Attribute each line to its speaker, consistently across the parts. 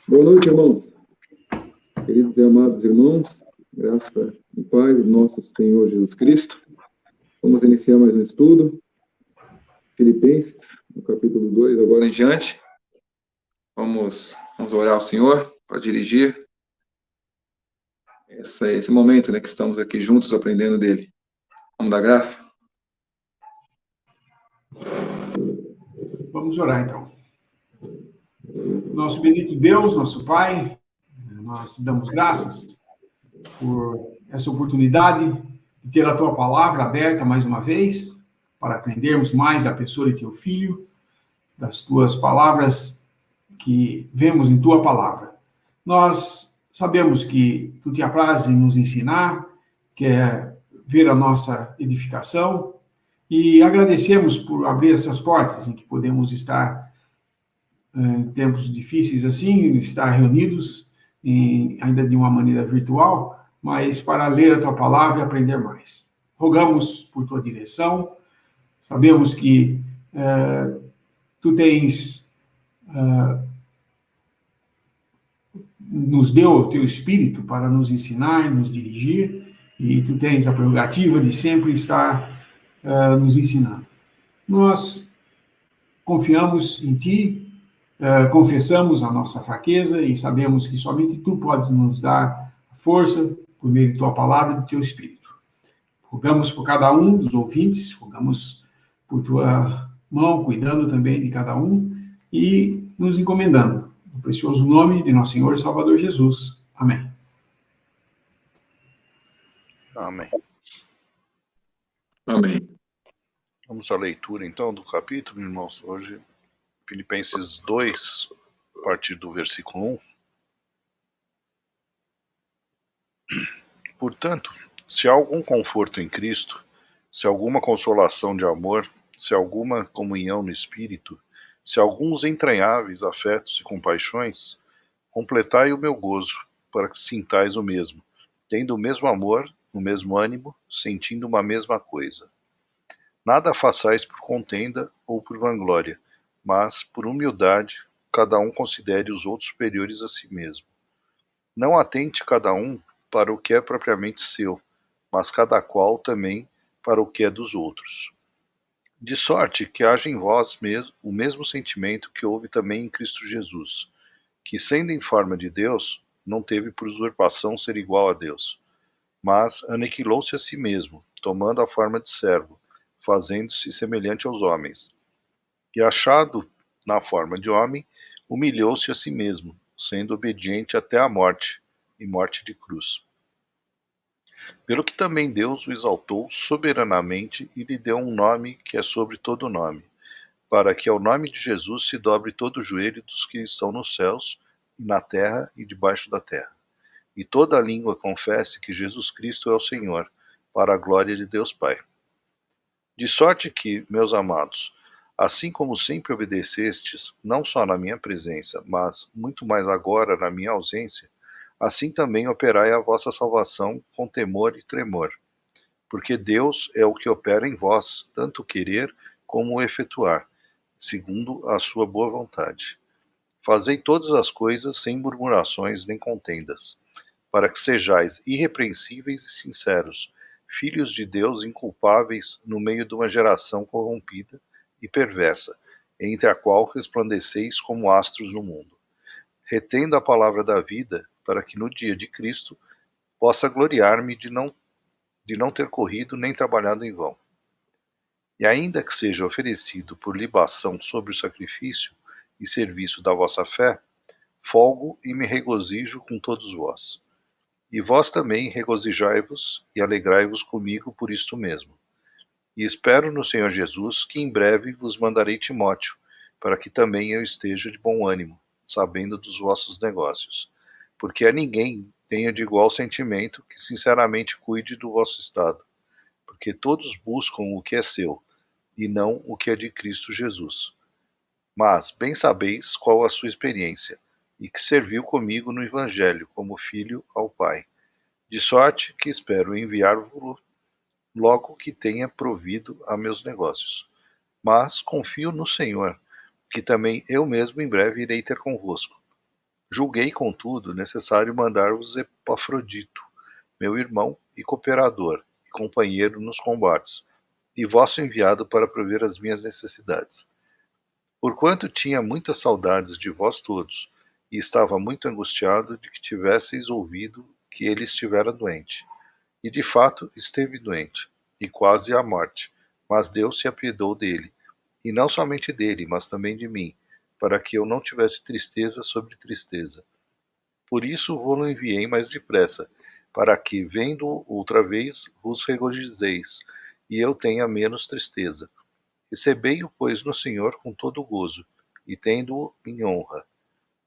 Speaker 1: Boa noite, irmãos. Queridos e amados irmãos, graça e paz do nosso Senhor Jesus Cristo. Vamos iniciar mais um estudo. Filipenses, no capítulo 2, agora em diante. Vamos orar ao Senhor para dirigir esse momento, que estamos aqui juntos aprendendo dele. Vamos dar graça?
Speaker 2: Vamos orar, então. Nosso bendito Deus, nosso Pai, nós te damos graças por essa oportunidade de ter a Tua palavra aberta mais uma vez, para aprendermos mais a pessoa de Teu Filho, das Tuas palavras que vemos em Tua palavra. Nós sabemos que Tu te aprazes em nos ensinar, quer ver a nossa edificação, e agradecemos por abrir essas portas em que podemos estar em tempos difíceis assim, estar reunidos ainda de uma maneira virtual, mas para ler a Tua palavra e aprender mais. Rogamos por Tua direção, sabemos que Tu tens, nos deu o Teu Espírito para nos ensinar, nos dirigir, e Tu tens a prerrogativa de sempre estar nos ensinando. Nós confiamos em Ti, confessamos a nossa fraqueza e sabemos que somente Tu podes nos dar força por meio de Tua palavra e do Teu Espírito. Rogamos por cada um dos ouvintes, rogamos por Tua mão, cuidando também de cada um e nos encomendando. No precioso nome de nosso Senhor e Salvador Jesus. Amém.
Speaker 3: Amém.
Speaker 1: Amém.
Speaker 3: Vamos à leitura, então, do capítulo, irmãos. Hoje, Filipenses 2, a partir do versículo 1. Portanto, se há algum conforto em Cristo, se há alguma consolação de amor, se há alguma comunhão no Espírito, se há alguns entranháveis afetos e compaixões, completai o meu gozo, para que sintais o mesmo, tendo o mesmo amor, o mesmo ânimo, sentindo uma mesma coisa. Nada façais por contenda ou por vanglória, mas, por humildade, cada um considere os outros superiores a si mesmo. Não atente cada um para o que é propriamente seu, mas cada qual também para o que é dos outros. De sorte que haja em vós o mesmo sentimento que houve também em Cristo Jesus, que, sendo em forma de Deus, não teve por usurpação ser igual a Deus, mas aniquilou-se a si mesmo, tomando a forma de servo, fazendo-se semelhante aos homens. E achado na forma de homem, humilhou-se a si mesmo, sendo obediente até a morte, e morte de cruz. Pelo que também Deus o exaltou soberanamente e lhe deu um nome que é sobre todo nome, para que ao nome de Jesus se dobre todo o joelho dos que estão nos céus, na terra e debaixo da terra, e toda a língua confesse que Jesus Cristo é o Senhor, para a glória de Deus Pai. De sorte que, meus amados, assim como sempre obedecestes, não só na minha presença, mas muito mais agora na minha ausência, assim também operai a vossa salvação com temor e tremor. Porque Deus é o que opera em vós, tanto o querer como o efetuar, segundo a sua boa vontade. Fazei todas as coisas sem murmurações nem contendas, para que sejais irrepreensíveis e sinceros, filhos de Deus inculpáveis no meio de uma geração corrompida e perversa, entre a qual resplandeceis como astros no mundo, retendo a palavra da vida, para que no dia de Cristo possa gloriar-me de não ter corrido nem trabalhado em vão. E ainda que seja oferecido por libação sobre o sacrifício e serviço da vossa fé, folgo e me regozijo com todos vós. E vós também regozijai-vos e alegrai-vos comigo por isto mesmo. E espero no Senhor Jesus que em breve vos mandarei Timóteo, para que também eu esteja de bom ânimo, sabendo dos vossos negócios. Porque a ninguém tenha de igual sentimento que sinceramente cuide do vosso estado. Porque todos buscam o que é seu, e não o que é de Cristo Jesus. Mas bem sabeis qual a sua experiência, e que serviu comigo no Evangelho como filho ao Pai. De sorte que espero enviar-vos logo que tenha provido a meus negócios. Mas confio no Senhor, que também eu mesmo em breve irei ter convosco. Julguei, contudo, necessário mandar-vos Epafrodito, meu irmão e cooperador, e companheiro nos combates, e vosso enviado para prover as minhas necessidades. Porquanto tinha muitas saudades de vós todos, e estava muito angustiado de que tivesseis ouvido que ele estivera doente. E de fato esteve doente, e quase à morte, mas Deus se apiedou dele, e não somente dele, mas também de mim, para que eu não tivesse tristeza sobre tristeza. Por isso vou-lo enviei mais depressa, para que, vendo outra vez, vos regozijeis, e eu tenha menos tristeza. Recebei-o, pois, no Senhor com todo o gozo, e tendo-o em honra,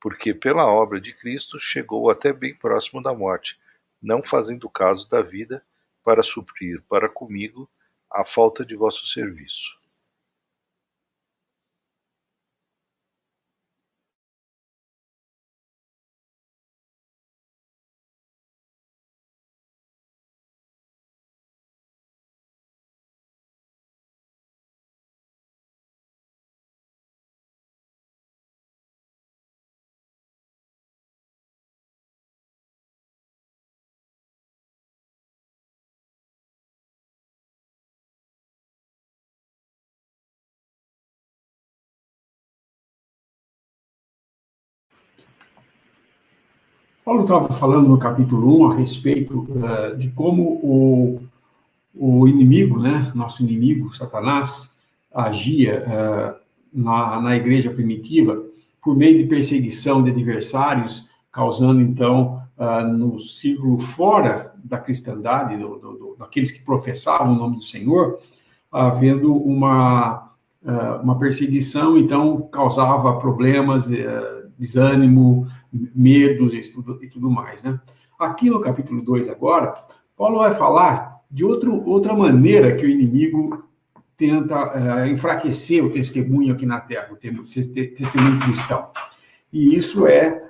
Speaker 3: porque pela obra de Cristo chegou até bem próximo da morte, não fazendo caso da vida, para suprir para comigo a falta de vosso serviço.
Speaker 2: Paulo estava falando no capítulo 1 a respeito de como o inimigo, né, nosso inimigo, Satanás, agia na igreja primitiva por meio de perseguição de adversários, causando, então, no círculo fora da cristandade, daqueles que professavam o nome do Senhor, havendo uma perseguição, então, causava problemas, desânimo, medo e tudo mais, né? Aqui no capítulo 2 agora, Paulo vai falar de outra maneira que o inimigo tenta enfraquecer o testemunho aqui na Terra, o testemunho cristão. E isso é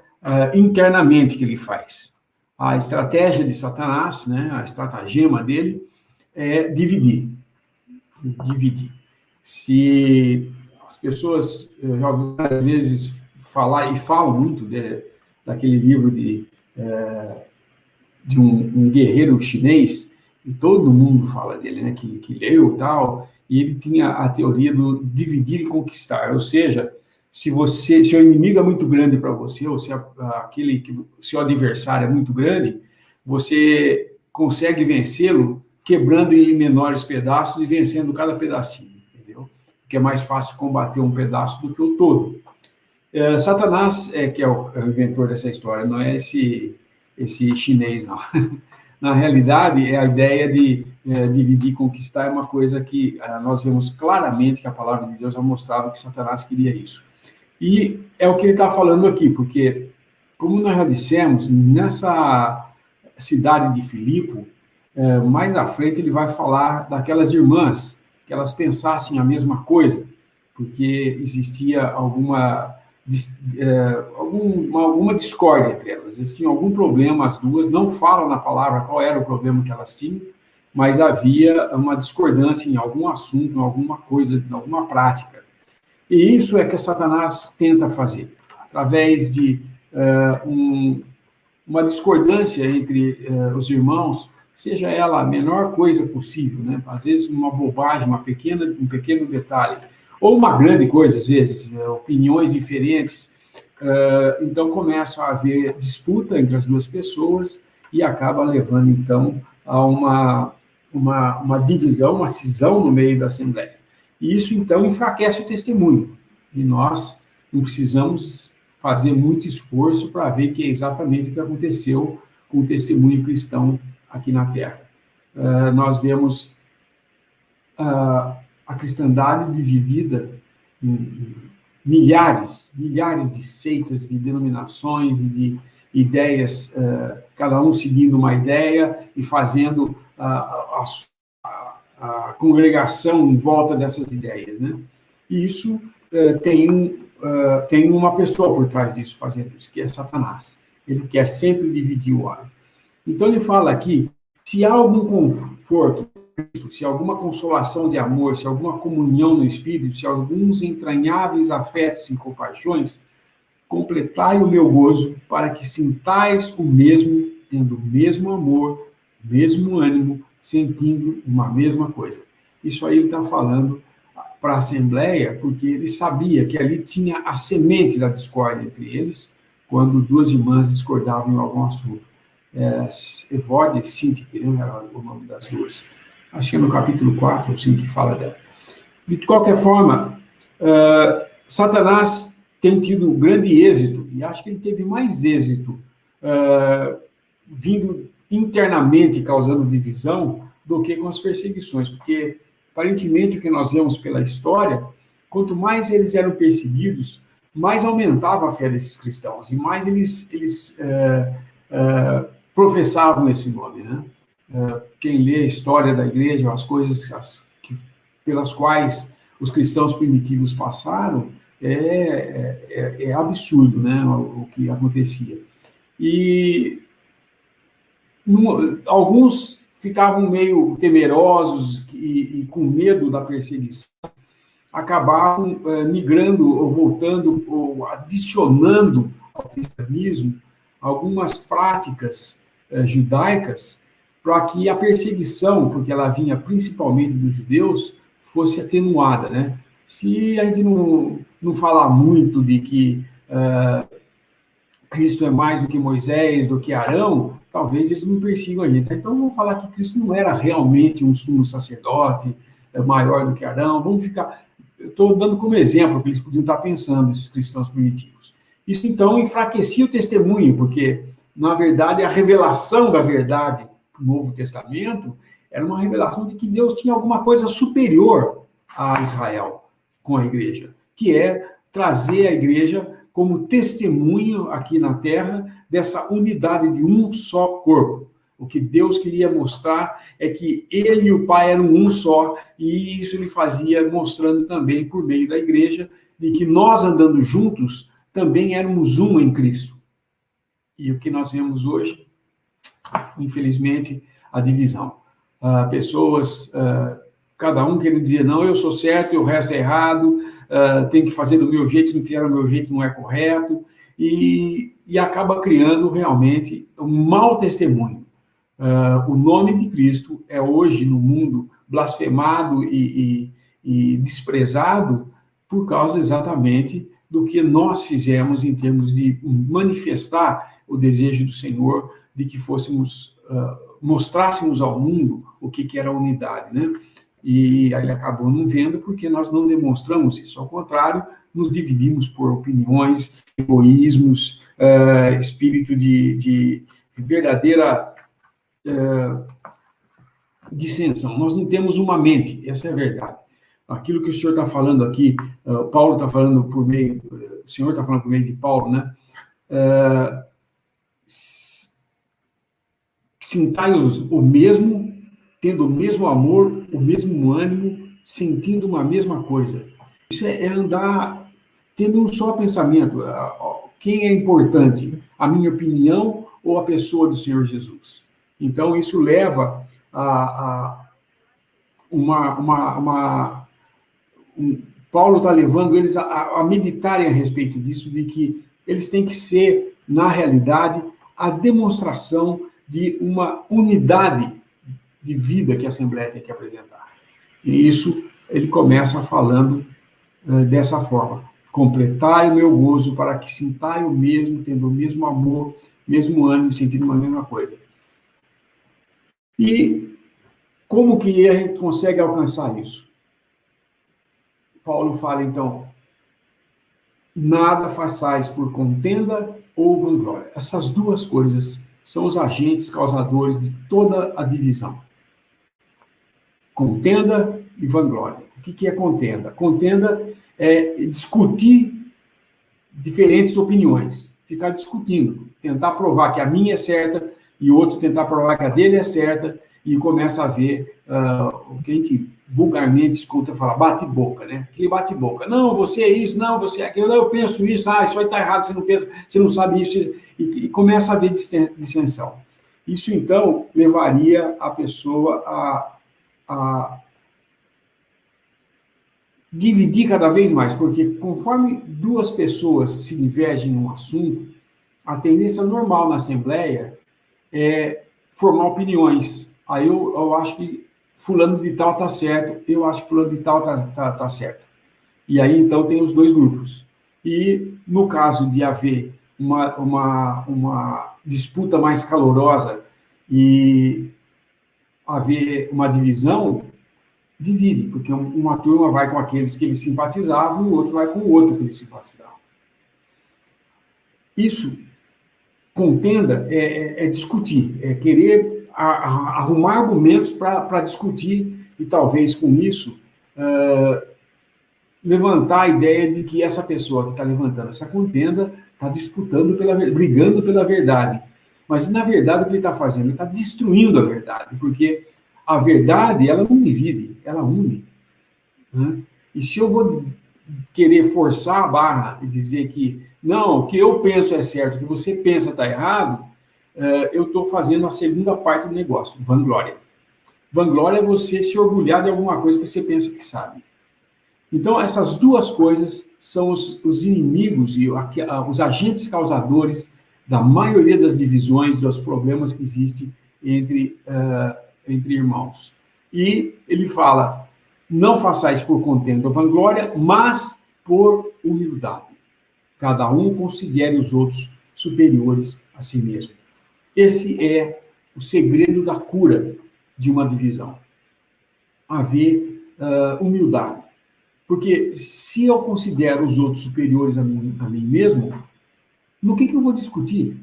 Speaker 2: internamente que ele faz. A estratégia de Satanás, né, a estratagema dele, é dividir. Se as pessoas, eu já ouvi várias vezes falar, e falam muito daquele livro de um guerreiro chinês, e todo mundo fala dele, né, que leu e tal, e ele tinha a teoria do dividir e conquistar, ou seja, se o inimigo é muito grande para você, ou se o adversário é muito grande, você consegue vencê-lo quebrando ele em menores pedaços e vencendo cada pedacinho, entendeu? Porque é mais fácil combater um pedaço do que o todo. Satanás, que é o inventor dessa história, não é esse chinês, não. Na realidade, é a ideia de dividir e conquistar, é uma coisa que nós vemos claramente que a palavra de Deus já mostrava que Satanás queria isso. E é o que ele está falando aqui, porque, como nós já dissemos, nessa cidade de Filipe, mais à frente ele vai falar daquelas irmãs, que elas pensassem a mesma coisa, porque existia alguma discórdia entre elas, existia algum problema, as duas não falam na palavra qual era o problema que elas tinham, mas havia uma discordância em algum assunto, em alguma coisa, em alguma prática. E isso é que Satanás tenta fazer, através de uma discordância entre os irmãos, seja ela a menor coisa possível, né? Às vezes uma bobagem, um pequeno detalhe, ou uma grande coisa, às vezes, opiniões diferentes. Então, começa a haver disputa entre as duas pessoas e acaba levando, então, a uma divisão, uma cisão no meio da Assembleia. E isso, então, enfraquece o testemunho. E nós não precisamos fazer muito esforço para ver que é exatamente o que aconteceu com o testemunho cristão aqui na Terra. Nós vemos a cristandade dividida em milhares de seitas, de denominações e de ideias, cada um seguindo uma ideia e fazendo a congregação em volta dessas ideias, né? E isso tem uma pessoa por trás disso fazendo isso, que é Satanás. Ele quer sempre dividir o homem. Então ele fala aqui, se há algum conforto, se alguma consolação de amor, se alguma comunhão no Espírito, se alguns entranháveis afetos e compaixões, completai o meu gozo, para que sintais o mesmo, tendo o mesmo amor, o mesmo ânimo, sentindo uma mesma coisa. Isso aí ele está falando para a Assembleia, porque ele sabia que ali tinha a semente da discórdia entre eles, quando duas irmãs discordavam em algum assunto. Evode e Sintique, né, era o nome das duas. Acho que é no capítulo 4 ou 5 que fala dela. De qualquer forma, Satanás tem tido grande êxito, e acho que ele teve mais êxito vindo internamente causando divisão do que com as perseguições, porque aparentemente o que nós vemos pela história, quanto mais eles eram perseguidos, mais aumentava a fé desses cristãos, e mais eles professavam esse nome, né? Quem lê a história da igreja, as coisas pelas quais os cristãos primitivos passaram, é absurdo, né, o que acontecia. E alguns ficavam meio temerosos e com medo da perseguição, acabavam migrando ou voltando ou adicionando ao cristianismo algumas práticas judaicas para que a perseguição, porque ela vinha principalmente dos judeus, fosse atenuada, né? Se a gente não falar muito de que Cristo é mais do que Moisés, do que Arão, talvez eles não persigam a gente. Então, vamos falar que Cristo não era realmente um sumo sacerdote maior do que Arão. Vamos ficar... Eu estou dando como exemplo o que eles podiam estar pensando, esses cristãos primitivos. Isso, então, enfraquecia o testemunho, porque, na verdade, a revelação da verdade do Novo Testamento era uma revelação de que Deus tinha alguma coisa superior a Israel com a igreja, que é trazer a igreja como testemunho aqui na Terra dessa unidade de um só corpo. O que Deus queria mostrar é que ele e o Pai eram um só, e isso ele fazia mostrando também por meio da igreja, de que nós andando juntos também éramos um em Cristo. E o que nós vemos hoje, infelizmente, a divisão. Pessoas, cada um querendo dizer, não, eu sou certo e o resto é errado, tem que fazer do meu jeito, se não fizer do meu jeito não é correto, e acaba criando realmente um mau testemunho. O nome de Cristo é hoje no mundo blasfemado e desprezado por causa exatamente do que nós fizemos em termos de manifestar o desejo do Senhor de que fôssemos, mostrássemos ao mundo o que era a unidade, né? E ele acabou não vendo porque nós não demonstramos isso. Ao contrário, nos dividimos por opiniões, egoísmos, espírito de verdadeira dissensão. Nós não temos uma mente, essa é a verdade. Aquilo que o senhor está falando aqui, Paulo está falando por meio, o senhor está falando por meio de Paulo, né? Sintai o mesmo, tendo o mesmo amor, o mesmo ânimo, sentindo uma mesma coisa. Isso é andar tendo um só pensamento. Quem é importante? A minha opinião ou a pessoa do Senhor Jesus? Então, isso leva Paulo está levando eles a meditarem a respeito disso, de que eles têm que ser, na realidade, a demonstração de uma unidade de vida que a Assembleia tem que apresentar. E isso ele começa falando dessa forma: completai o meu gozo para que sintai o mesmo, tendo o mesmo amor, mesmo ânimo, sentindo uma mesma coisa. E como que a gente consegue alcançar isso? Paulo fala, então, nada façais por contenda ou vanglória. Essas duas coisas são os agentes causadores de toda a divisão. Contenda e vanglória. O que é contenda? Contenda é discutir diferentes opiniões, ficar discutindo, tentar provar que a minha é certa e o outro tentar provar que a dele é certa, e começa a ver o que a gente vulgarmente escuta falar, bate-boca, né? Aquele bate-boca. Não, você é isso, não, você é aquilo, não, eu penso isso, isso aí está errado, você não pensa, você não sabe isso, e começa a haver dissensão. Isso, então, levaria a pessoa a dividir cada vez mais, porque conforme duas pessoas se divergem em um assunto, a tendência normal na Assembleia é formar opiniões. Aí eu acho que fulano de tal está certo, eu acho que fulano de tal tá certo. E aí, então, tem os dois grupos. E, no caso de haver uma disputa mais calorosa e haver uma divisão, divide, porque uma turma vai com aqueles que eles simpatizavam e o outro vai com o outro que eles simpatizavam. Isso, contenda, é discutir, é querer arrumar argumentos para discutir e talvez com isso levantar a ideia de que essa pessoa que está levantando essa contenda está brigando pela verdade. Mas, na verdade, o que ele está fazendo? Ele está destruindo a verdade, porque a verdade, ela não divide, ela une. Né? E se eu vou querer forçar a barra e dizer que, não, o que eu penso é certo, o que você pensa está errado, eu estou fazendo a segunda parte do negócio, vanglória. Vanglória é você se orgulhar de alguma coisa que você pensa que sabe. Então, essas duas coisas são os inimigos e os agentes causadores da maioria das divisões, dos problemas que existem entre irmãos. E ele fala, não façais por contenda ou vanglória, mas por humildade. Cada um considere os outros superiores a si mesmo. Esse é o segredo da cura de uma divisão. Haver humildade. Porque se eu considero os outros superiores a mim mesmo, no que eu vou discutir?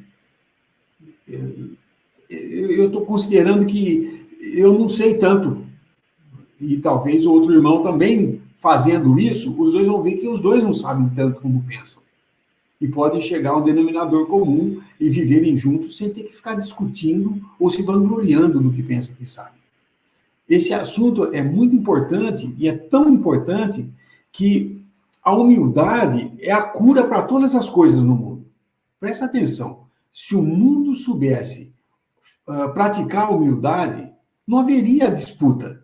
Speaker 2: Eu estou considerando que eu não sei tanto. E talvez o outro irmão também fazendo isso, os dois vão ver que os dois não sabem tanto como pensam. E podem chegar a um denominador comum e viverem juntos sem ter que ficar discutindo ou se vangloriando do que pensa que sabe. Esse assunto é muito importante e é tão importante que a humildade é a cura para todas as coisas no mundo. Presta atenção, se o mundo soubesse praticar a humildade, não haveria disputa.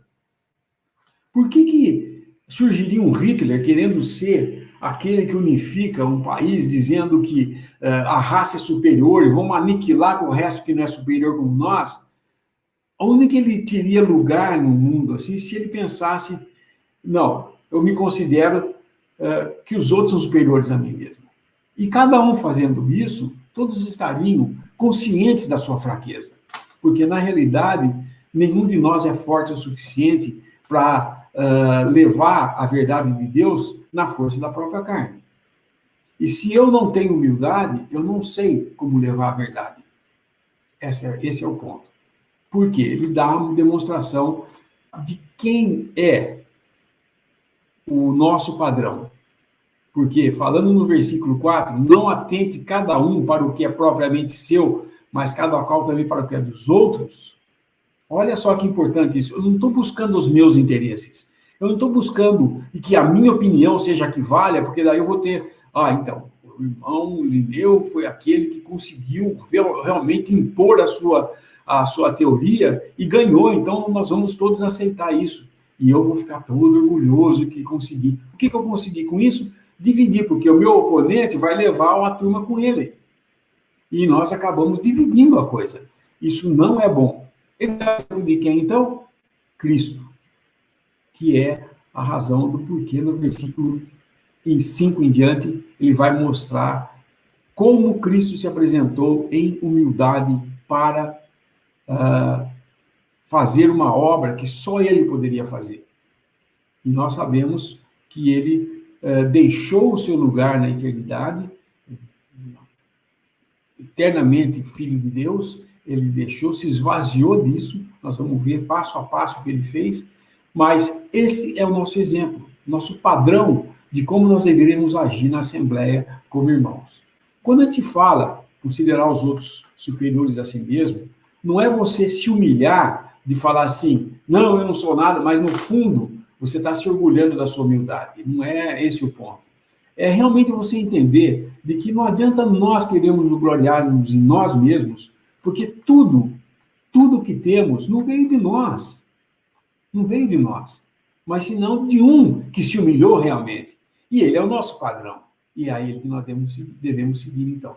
Speaker 2: Por que surgiria um Hitler querendo ser aquele que unifica um país, dizendo que a raça é superior e vamos aniquilar com o resto que não é superior como nós? Onde que ele teria lugar no mundo assim, se ele pensasse, não, eu me considero que os outros são superiores a mim mesmo. E cada um fazendo isso, todos estariam conscientes da sua fraqueza. Porque, na realidade, nenhum de nós é forte o suficiente para levar a verdade de Deus na força da própria carne. E se eu não tenho humildade, eu não sei como levar a verdade. Esse é o ponto. Porque ele dá uma demonstração de quem é o nosso padrão. Porque, falando no versículo 4, não atente cada um para o que é propriamente seu, mas cada qual também para o que é dos outros. Olha só que importante isso. Eu não estou buscando os meus interesses. Eu não estou buscando que a minha opinião seja a que valha, porque daí eu vou ter... então, o irmão Lineu foi aquele que conseguiu realmente impor a sua teoria e ganhou, então nós vamos todos aceitar isso. E eu vou ficar todo orgulhoso que consegui. O que eu consegui com isso? Dividir, porque o meu oponente vai levar uma turma com ele. E nós acabamos dividindo a coisa. Isso não é bom. Ele é de quem, então? Cristo. Que é a razão do porquê no versículo 5 em diante, ele vai mostrar como Cristo se apresentou em humildade para fazer uma obra que só ele poderia fazer. E nós sabemos que ele deixou o seu lugar na eternidade, eternamente Filho de Deus, ele deixou, se esvaziou disso, nós vamos ver passo a passo o que ele fez, mas esse é o nosso exemplo, nosso padrão de como nós deveríamos agir na Assembleia como irmãos. Quando a gente fala, considerar os outros superiores a si mesmo, não é você se humilhar de falar assim, não, eu não sou nada, mas no fundo você está se orgulhando da sua humildade. Não é esse o ponto. É realmente você entender de que não adianta nós queremos nos gloriarmos em nós mesmos, porque tudo que temos não veio de nós. Não veio de nós. mas senão de um que se humilhou realmente. E ele é o nosso padrão. E é ele que nós devemos seguir, então.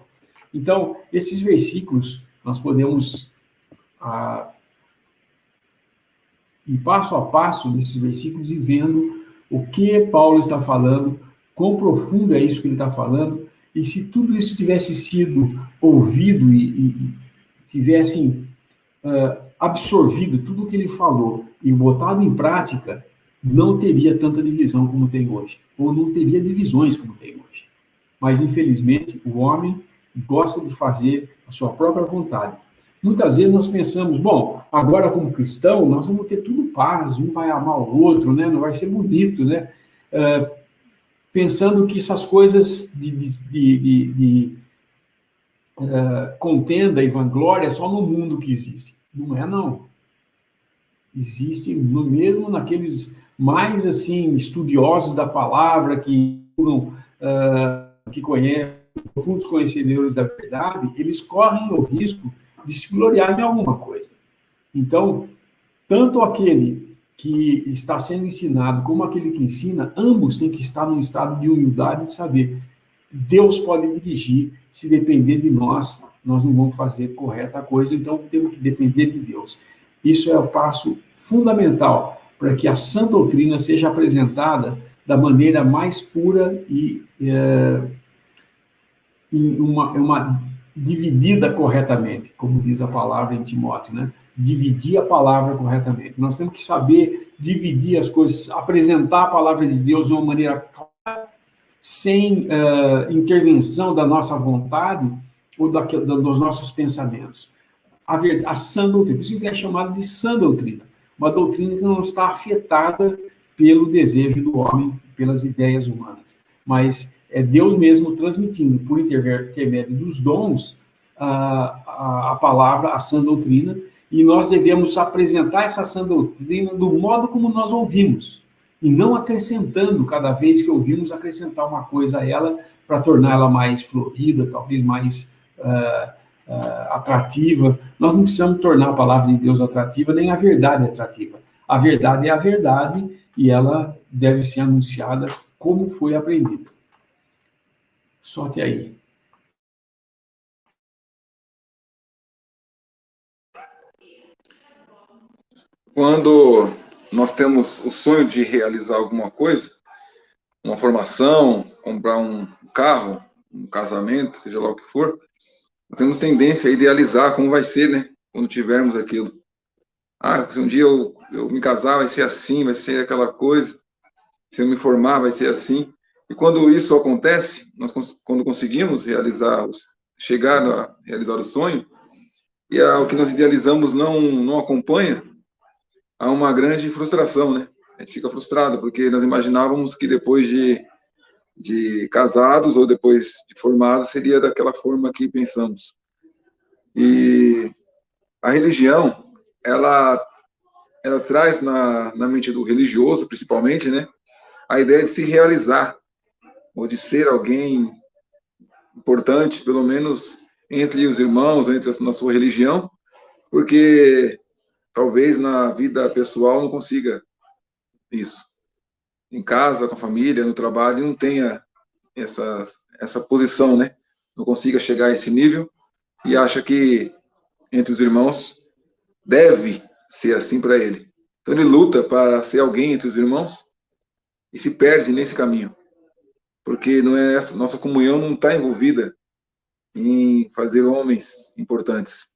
Speaker 2: Então, esses versículos, nós podemos ir passo a passo nesses versículos e vendo o que Paulo está falando, quão profundo é isso que ele está falando, e se tudo isso tivesse sido ouvido e tivessem absorvido tudo o que ele falou e botado em prática, não teria tanta divisão como tem hoje, ou não teria divisões como tem hoje. Mas, infelizmente, o homem gosta de fazer a sua própria vontade. Muitas vezes nós pensamos, bom, agora como cristão, nós vamos ter tudo paz, um vai amar o outro, né? Não vai ser bonito, né? Pensando que essas coisas de contenda e vanglória só no mundo que existe. Não é, não. Existe mesmo naqueles mais, assim, estudiosos da palavra, que conhecem, profundos conhecedores da verdade, eles correm o risco de se gloriar em alguma coisa. Então, tanto aquele que está sendo ensinado como aquele que ensina, ambos têm que estar num estado de humildade e saber, Deus pode dirigir, se depender de nós, nós não vamos fazer correta coisa, então temos que depender de Deus. Isso é o passo fundamental para que a sã doutrina seja apresentada da maneira mais pura e uma dividida corretamente, como diz a palavra em Timóteo, né? Dividir a palavra corretamente. Nós temos que saber dividir as coisas, apresentar a palavra de Deus de uma maneira clara, sem intervenção da nossa vontade ou dos nossos pensamentos. A sã doutrina, por isso que é chamada de sã doutrina, uma doutrina que não está afetada pelo desejo do homem, pelas ideias humanas, mas é Deus mesmo transmitindo, por intermédio dos dons, a palavra, a sã doutrina, e nós devemos apresentar essa sã doutrina do modo como nós ouvimos, e não acrescentando, cada vez que ouvimos, acrescentar uma coisa a ela, para torná-la mais florida, talvez mais atrativa. Nós não precisamos tornar a palavra de Deus atrativa, nem a verdade atrativa. A verdade é a verdade, e ela deve ser anunciada como foi aprendida. Solte aí.
Speaker 1: Quando nós temos o sonho de realizar alguma coisa, uma formação, comprar um carro, um casamento, seja lá o que for, nós temos tendência a idealizar como vai ser, né? Quando tivermos aquilo. Se um dia eu me casar, vai ser assim, vai ser aquela coisa. Se eu me formar, vai ser assim. E quando isso acontece, quando conseguimos chegar a realizar o sonho, e o que nós idealizamos não acompanha, há uma grande frustração, né? A gente fica frustrado, porque nós imaginávamos que depois de casados ou depois de formados seria daquela forma que pensamos. E a religião, ela traz na mente do religioso, principalmente, né, a ideia de se realizar, ou de ser alguém importante, pelo menos entre os irmãos, na sua religião, porque talvez na vida pessoal não consiga isso. Em casa, com a família, no trabalho, não tenha essa posição, né? Não consiga chegar a esse nível e acha que entre os irmãos deve ser assim para ele. Então ele luta para ser alguém entre os irmãos e se perde nesse caminho, porque nossa comunhão não está envolvida em fazer homens importantes,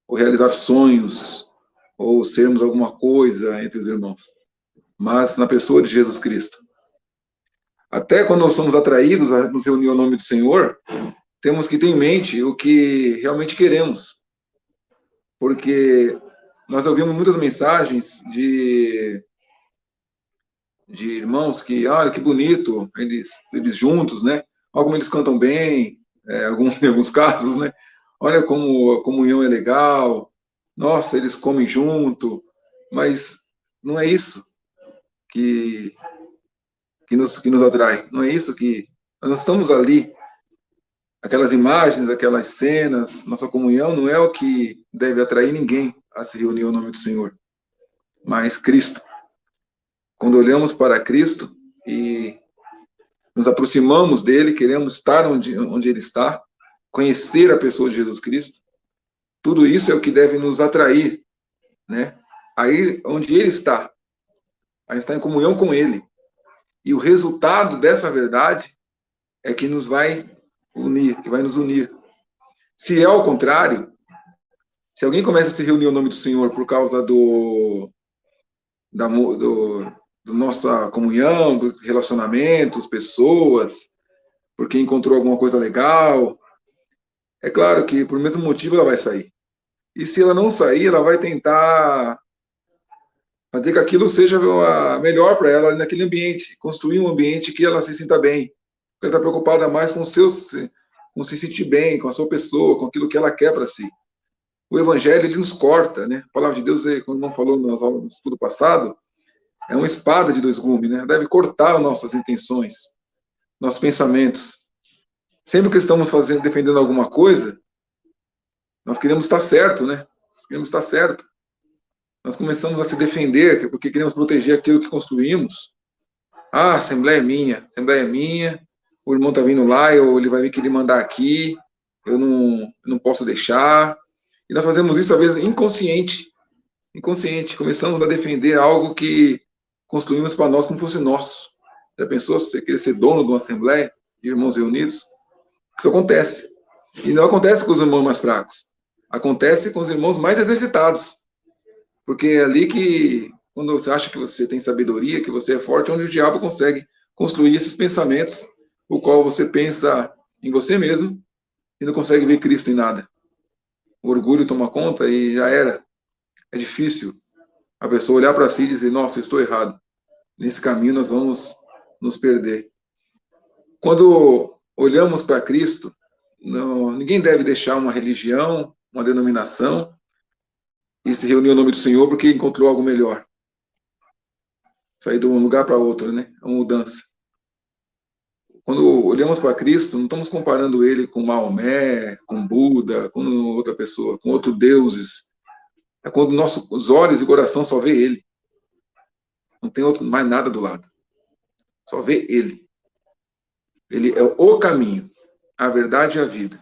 Speaker 1: ou realizar sonhos, ou sermos alguma coisa entre os irmãos, mas na pessoa de Jesus Cristo. Até quando nós somos atraídos a nos reunir ao nome do Senhor, temos que ter em mente o que realmente queremos, porque nós ouvimos muitas mensagens de irmãos que, olha, que bonito, eles juntos, né? Olha como eles cantam bem, em alguns casos, né? Olha como a comunhão é legal, nossa, eles comem junto, mas não é isso que nos atrai, não é isso que nós estamos ali, aquelas imagens, aquelas cenas, nossa comunhão não é o que deve atrair ninguém a se reunir ao nome do Senhor, mas Cristo. Quando olhamos para Cristo e nos aproximamos dele, queremos estar onde ele está, conhecer a pessoa de Jesus Cristo, tudo isso é o que deve nos atrair, né? Aí onde ele está, a gente está em comunhão com ele. E o resultado dessa verdade é que nos vai unir, que vai nos unir. Se é ao contrário, se alguém começa a se reunir ao nome do Senhor por causa da nossa comunhão, do relacionamentos, pessoas, porque encontrou alguma coisa legal, é claro que por mesmo motivo ela vai sair. E se ela não sair, ela vai tentar fazer que aquilo seja melhor para ela naquele ambiente, construir um ambiente que ela se sinta bem. Ela está preocupada mais com se sentir bem, com a sua pessoa, com aquilo que ela quer para si. O Evangelho, ele nos corta, né? A palavra de Deus, como o irmão falou no estudo passado, é uma espada de 2 gumes, né? Deve cortar nossas intenções, nossos pensamentos. Sempre que estamos defendendo alguma coisa, nós queremos estar certo, né? Nós queremos estar certo. Nós começamos a se defender porque queremos proteger aquilo que construímos. Ah, a Assembleia é minha, o irmão está vindo lá, ele vai vir querer mandar aqui, eu não posso deixar. E nós fazemos isso, às vezes, inconsciente. Começamos a defender algo que construímos para nós como fosse nosso. Já pensou você querer ser dono de uma Assembleia de irmãos reunidos? Isso acontece. E não acontece com os irmãos mais fracos. Acontece com os irmãos mais exercitados. Porque é ali que, quando você acha que você tem sabedoria, que você é forte, é onde o diabo consegue construir esses pensamentos, o qual você pensa em você mesmo e não consegue ver Cristo em nada. O orgulho toma conta e já era. É difícil a pessoa olhar para si e dizer, nossa, eu estou errado. Nesse caminho nós vamos nos perder. Quando olhamos para Cristo, ninguém deve deixar uma religião, uma denominação, e se reunir ao nome do Senhor porque encontrou algo melhor. Sair de um lugar para outro, né? É uma mudança. Quando olhamos para Cristo, não estamos comparando ele com Maomé, com Buda, com outra pessoa, com outros deuses. É quando nossos olhos e coração só vê ele. Não tem mais nada do lado. Só vê ele. Ele é o caminho, a verdade e a vida.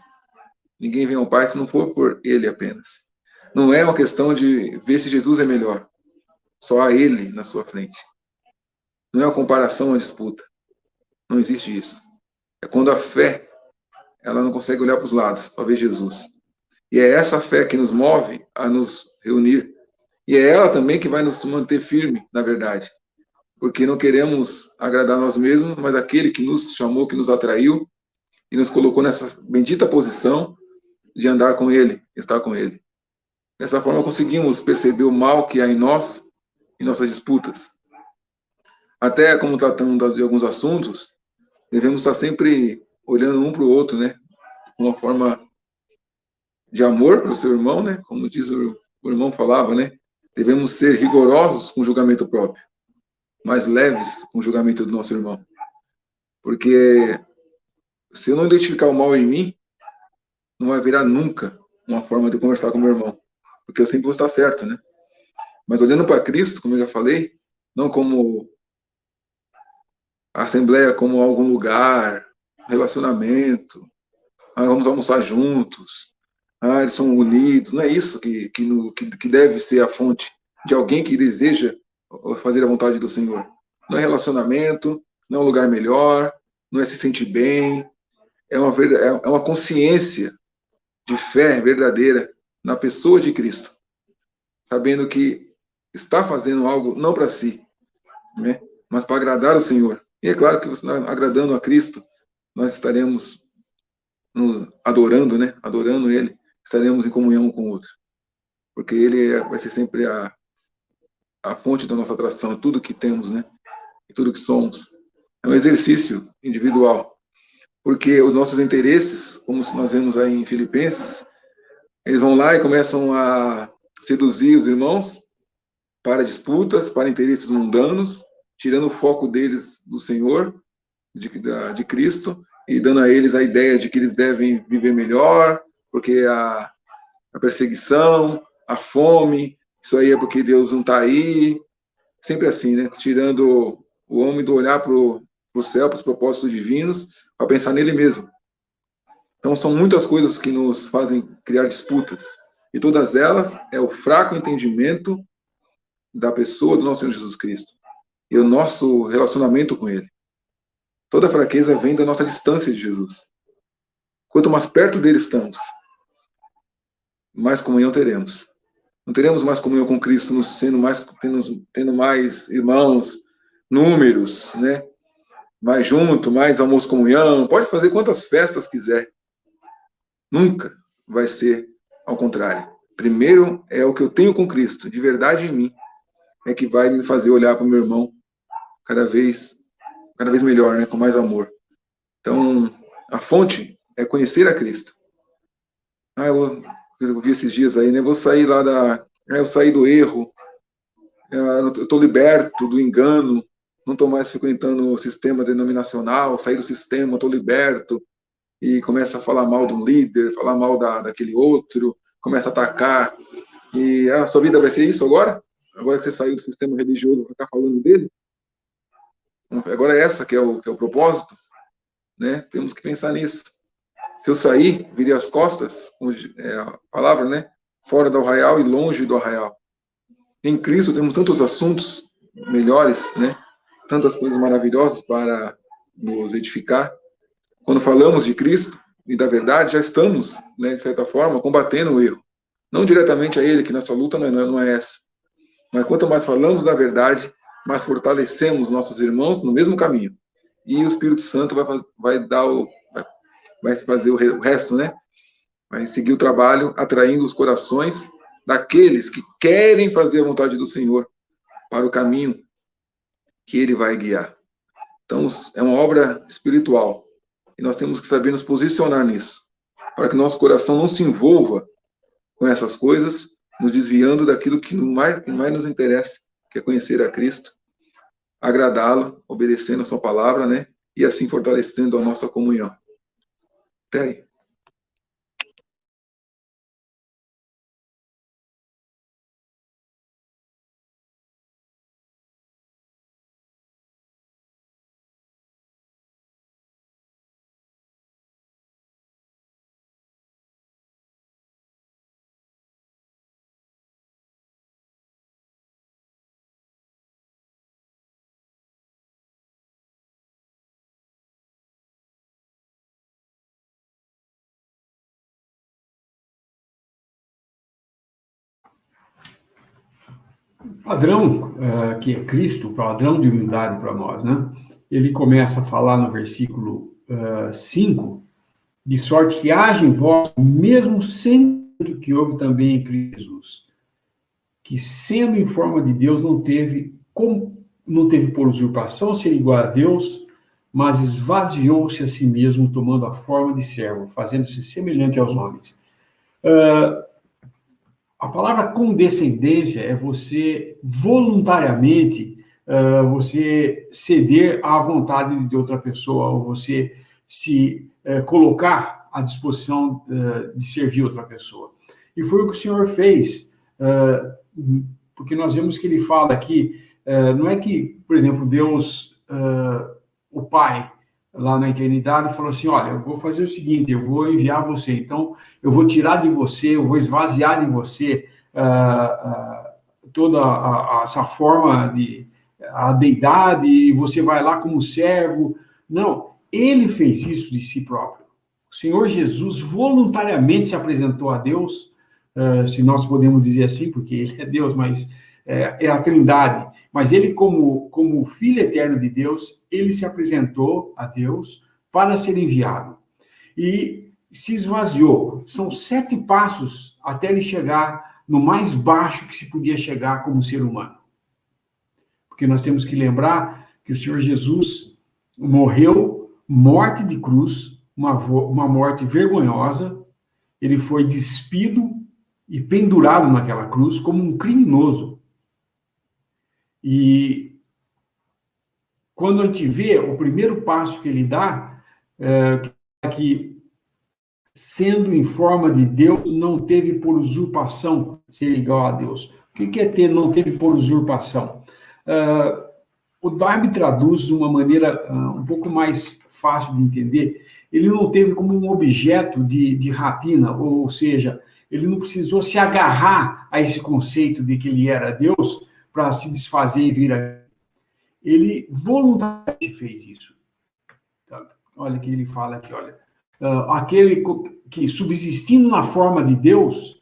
Speaker 1: Ninguém vem ao Pai se não for por ele apenas. Não é uma questão de ver se Jesus é melhor. Só há ele na sua frente. Não é uma comparação, uma disputa. Não existe isso. É quando a fé, ela não consegue olhar para os lados, só ver Jesus. E é essa fé que nos move a nos reunir. E é ela também que vai nos manter firme, na verdade. Porque não queremos agradar nós mesmos, mas aquele que nos chamou, que nos atraiu e nos colocou nessa bendita posição de andar com ele, estar com ele. Dessa forma conseguimos perceber o mal que há em nós, em nossas disputas. Até como tratamos de alguns assuntos, devemos estar sempre olhando um para o outro, né? Uma forma de amor para o seu irmão, né? Como diz o irmão falava, né? Devemos ser rigorosos com o julgamento próprio, mais leves com o julgamento do nosso irmão. Porque se eu não identificar o mal em mim, não vai virar nunca uma forma de conversar com meu irmão. Porque eu sempre vou estar certo, né? Mas olhando para Cristo, como eu já falei, não como a Assembleia, como algum lugar, relacionamento, vamos almoçar juntos, eles são unidos, não é isso que deve ser a fonte de alguém que deseja fazer a vontade do Senhor. Não é relacionamento, não é um lugar melhor, não é se sentir bem, é uma consciência de fé verdadeira na pessoa de Cristo, sabendo que está fazendo algo não para si, né, mas para agradar o Senhor. E é claro que agradando a Cristo, nós estaremos adorando, né, adorando Ele, estaremos em comunhão um com o outro, porque Ele vai ser sempre a fonte da nossa atração, tudo que temos, né, e tudo que somos. É um exercício individual, porque os nossos interesses, como nós vemos aí em Filipenses, eles vão lá e começam a seduzir os irmãos para disputas, para interesses mundanos, tirando o foco deles do Senhor, de Cristo, e dando a eles a ideia de que eles devem viver melhor, porque a perseguição, a fome, isso aí é porque Deus não está aí, sempre assim, né? Tirando o homem do olhar para o céu, para os propósitos divinos, para pensar nele mesmo. Então, são muitas coisas que nos fazem criar disputas. E todas elas é o fraco entendimento da pessoa do nosso Senhor Jesus Cristo e o nosso relacionamento com Ele. Toda fraqueza vem da nossa distância de Jesus. Quanto mais perto dele estamos, mais comunhão teremos. Não teremos mais comunhão com Cristo, tendo mais irmãos, números, né? Mais junto, mais almoço comunhão. Pode fazer quantas festas quiser. Nunca vai ser ao contrário. Primeiro é o que eu tenho com Cristo, de verdade em mim, é que vai me fazer olhar para o meu irmão cada vez melhor, né? Com mais amor. Então, a fonte é conhecer a Cristo. Eu vi esses dias aí, né? Vou sair lá eu saí do erro, eu estou liberto do engano, não estou mais frequentando o sistema denominacional, saí do sistema, estou liberto, e começa a falar mal de um líder, falar mal daquele outro, começa a atacar, e a sua vida vai ser isso agora? Agora que você saiu do sistema religioso, vai ficar falando dele? Agora é essa que é o propósito, né? Temos que pensar nisso. Se eu sair, virei as costas, a palavra, né? Fora do arraial e longe do arraial. Em Cristo temos tantos assuntos melhores, né? Tantas coisas maravilhosas para nos edificar. Quando falamos de Cristo e da verdade, já estamos, né, de certa forma, combatendo o erro. Não diretamente a Ele, que nossa luta não é essa. Mas quanto mais falamos da verdade, mais fortalecemos nossos irmãos no mesmo caminho. E o Espírito Santo vai fazer o resto, né? Vai seguir o trabalho, atraindo os corações daqueles que querem fazer a vontade do Senhor para o caminho que Ele vai guiar. Então, é uma obra espiritual. E nós temos que saber nos posicionar nisso, para que nosso coração não se envolva com essas coisas, nos desviando daquilo que mais nos interessa, que é conhecer a Cristo, agradá-lo, obedecendo a sua palavra, né? E assim fortalecendo a nossa comunhão. Até aí.
Speaker 2: Padrão, que é Cristo, padrão de humildade para nós, né? Ele começa a falar no versículo 5, de sorte que haja em vós o mesmo sentimento que houve também em Cristo Jesus, que sendo em forma de Deus não teve por usurpação ser igual a Deus, mas esvaziou-se a si mesmo, tomando a forma de servo, fazendo-se semelhante aos homens. A palavra condescendência é você voluntariamente você ceder à vontade de outra pessoa, ou você se colocar à disposição de servir outra pessoa. E foi o que o Senhor fez, porque nós vemos que ele fala aqui, não é que, por exemplo, Deus, o Pai, lá na eternidade, falou assim, olha, eu vou fazer o seguinte, eu vou enviar você, então eu vou tirar de você, eu vou esvaziar de você toda essa forma a deidade, e você vai lá como servo. Não, ele fez isso de si próprio. O Senhor Jesus voluntariamente se apresentou a Deus, se nós podemos dizer assim, porque ele é Deus, mas é a Trindade. Mas ele, como Filho eterno de Deus, ele se apresentou a Deus para ser enviado. E se esvaziou. São 7 passos até ele chegar no mais baixo que se podia chegar como ser humano. Porque nós temos que lembrar que o Senhor Jesus morreu morte de cruz, uma morte vergonhosa. Ele foi despido e pendurado naquela cruz como um criminoso. E quando a gente vê o primeiro passo que ele dá, é que, sendo em forma de Deus, não teve por usurpação ser igual a Deus. O que é ter não teve por usurpação? O Darby traduz de uma maneira um pouco mais fácil de entender. Ele não teve como um objeto de rapina, ou seja, ele não precisou se agarrar a esse conceito de que ele era Deus para se desfazer e vir a... Ele voluntariamente fez isso. Olha o que ele fala aqui, olha. Aquele que, subsistindo na forma de Deus,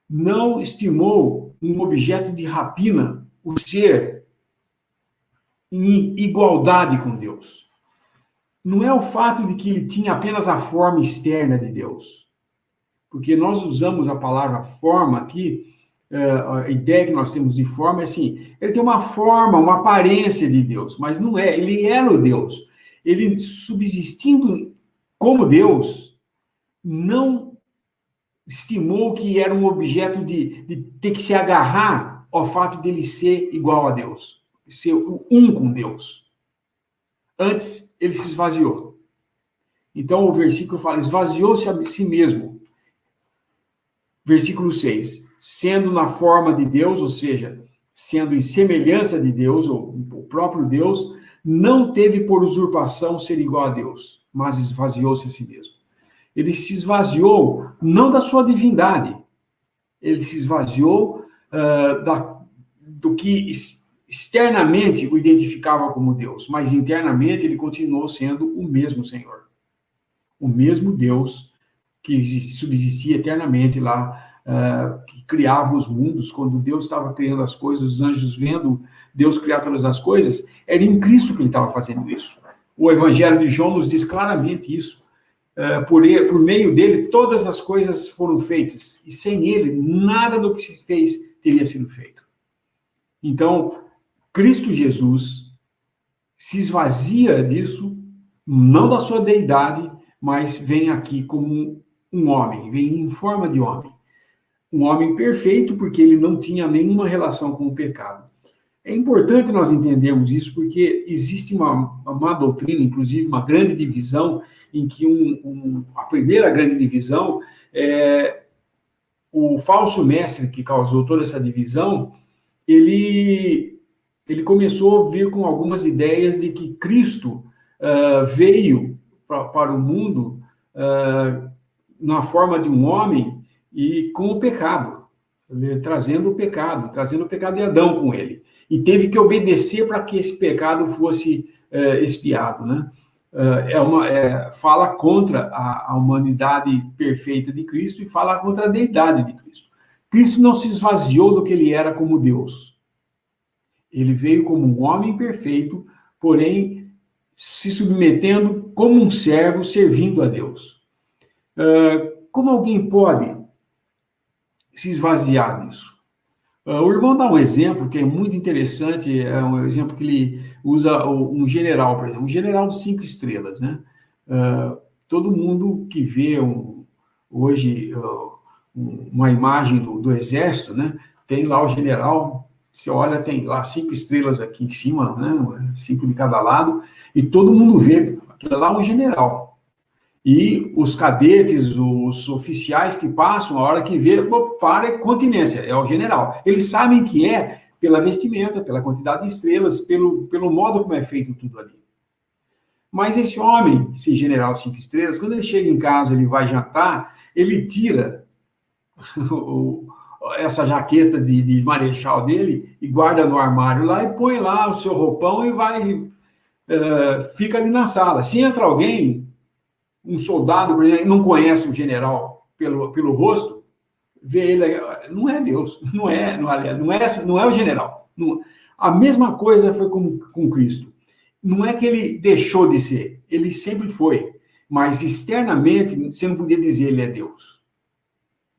Speaker 2: não estimou um objeto de rapina o ser em igualdade com Deus. Não é o fato de que ele tinha apenas a forma externa de Deus. Porque nós usamos a palavra forma aqui, a ideia que nós temos de forma é assim, ele tem uma forma, uma aparência de Deus, mas não é, ele era o Deus. Ele, subsistindo como Deus, não estimou que era um objeto de ter que se agarrar ao fato dele ser igual a Deus, ser um com Deus. Antes, ele se esvaziou. Então, o versículo fala, esvaziou-se a si mesmo. Versículo 6. Sendo na forma de Deus, ou seja, sendo em semelhança de Deus, ou o próprio Deus, não teve por usurpação ser igual a Deus, mas esvaziou-se a si mesmo. Ele se esvaziou não da sua divindade, ele se esvaziou do que externamente o identificava como Deus, mas internamente ele continuou sendo o mesmo Senhor. O mesmo Deus que subsistia eternamente lá, que criava os mundos, quando Deus estava criando as coisas, os anjos vendo Deus criar todas as coisas, era em Cristo que ele estava fazendo isso. O Evangelho de João nos diz claramente isso. Por meio dele, todas as coisas foram feitas, e sem ele, nada do que se fez teria sido feito. Então, Cristo Jesus se esvazia disso, não da sua deidade, mas vem aqui como um homem, vem em forma de homem. Um homem perfeito, porque ele não tinha nenhuma relação com o pecado. É importante nós entendermos isso, porque existe uma doutrina, inclusive uma grande divisão, em que a primeira grande divisão é o falso mestre que causou toda essa divisão, ele começou a vir com algumas ideias de que Cristo veio para o mundo na forma de um homem e com o pecado, trazendo o pecado de Adão com ele. E teve que obedecer para que esse pecado fosse expiado, né? Fala contra a humanidade perfeita de Cristo e fala contra a deidade de Cristo. Cristo não se esvaziou do que ele era como Deus. Ele veio como um homem perfeito, porém se submetendo como um servo, servindo a Deus. Como alguém pode se esvaziar disso? O irmão dá um exemplo que é muito interessante, é um exemplo que ele usa um general, por exemplo, um general de 5 estrelas, né? Todo mundo que vê hoje uma imagem do exército, né? Tem lá o general, você olha, tem lá 5 estrelas aqui em cima, né? 5 de cada lado, e todo mundo vê aquilo lá é um general. E os cadetes, os oficiais que passam, a hora que vê, para é continência, é o general. Eles sabem que é pela vestimenta, pela quantidade de estrelas, pelo modo como é feito tudo ali. Mas esse homem, esse general 5 estrelas, quando ele chega em casa, ele vai jantar, ele tira essa jaqueta de marechal dele e guarda no armário lá e põe lá o seu roupão e fica ali na sala. Se entra alguém, um soldado, por exemplo, não conhece o general pelo rosto, vê ele, não é Deus, não é o general. A mesma coisa foi com Cristo. Não é que ele deixou de ser, ele sempre foi, mas externamente você não podia dizer ele é Deus.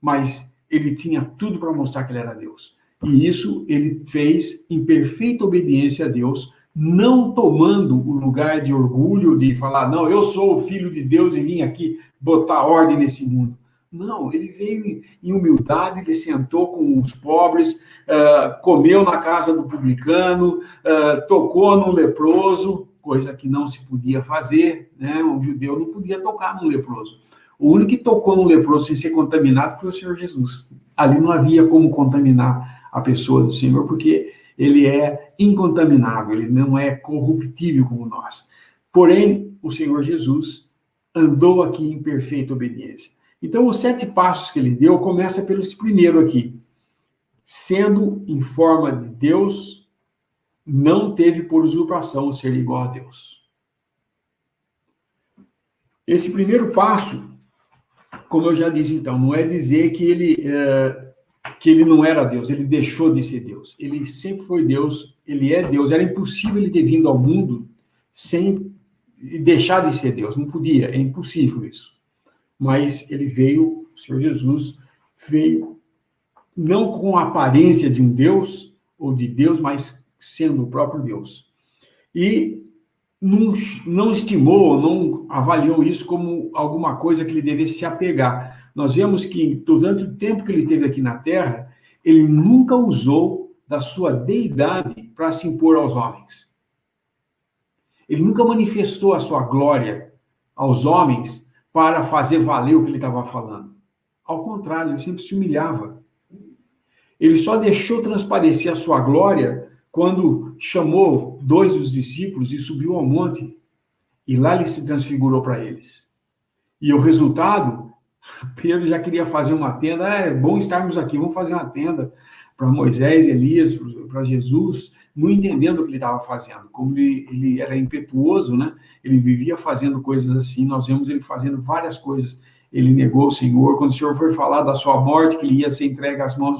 Speaker 2: Mas ele tinha tudo para mostrar que ele era Deus. E isso ele fez em perfeita obediência a Deus, não tomando o lugar de orgulho de falar, não, eu sou o filho de Deus e vim aqui botar ordem nesse mundo. Não, ele veio em humildade, ele sentou com os pobres, comeu na casa do publicano, tocou num leproso, coisa que não se podia fazer, né? Um judeu não podia tocar num leproso. O único que tocou num leproso sem ser contaminado foi o Senhor Jesus. Ali não havia como contaminar a pessoa do Senhor, porque ele é incontaminável, ele não é corruptível como nós. Porém, o Senhor Jesus andou aqui em perfeita obediência. Então, os 7 passos que ele deu começa pelo primeiro aqui. Sendo em forma de Deus, não teve por usurpação ser igual a Deus. Esse primeiro passo, como eu já disse então, não é dizer que ele não era Deus, ele deixou de ser Deus. Ele sempre foi Deus, ele é Deus. Era impossível ele ter vindo ao mundo sem deixar de ser Deus. Não podia, é impossível isso. Mas ele veio, o Senhor Jesus veio não com a aparência de um Deus ou de Deus, mas sendo o próprio Deus. E não estimou, não avaliou isso como alguma coisa que ele devesse se apegar. Nós vemos que durante o tempo que ele esteve aqui na Terra, ele nunca usou da sua deidade para se impor aos homens. Ele nunca manifestou a sua glória aos homens para fazer valer o que ele estava falando. Ao contrário, ele sempre se humilhava. Ele só deixou transparecer a sua glória quando chamou 2 dos discípulos e subiu ao monte. E lá ele se transfigurou para eles. E o resultado, Pedro já queria fazer uma tenda. É bom estarmos aqui, vamos fazer uma tenda para Moisés, Elias, para Jesus, não entendendo o que ele estava fazendo. Como ele era impetuoso, né? Ele vivia fazendo coisas assim. Nós vemos ele fazendo várias coisas. Ele negou o Senhor. Quando o Senhor foi falar da sua morte, que ele ia ser entregue às mãos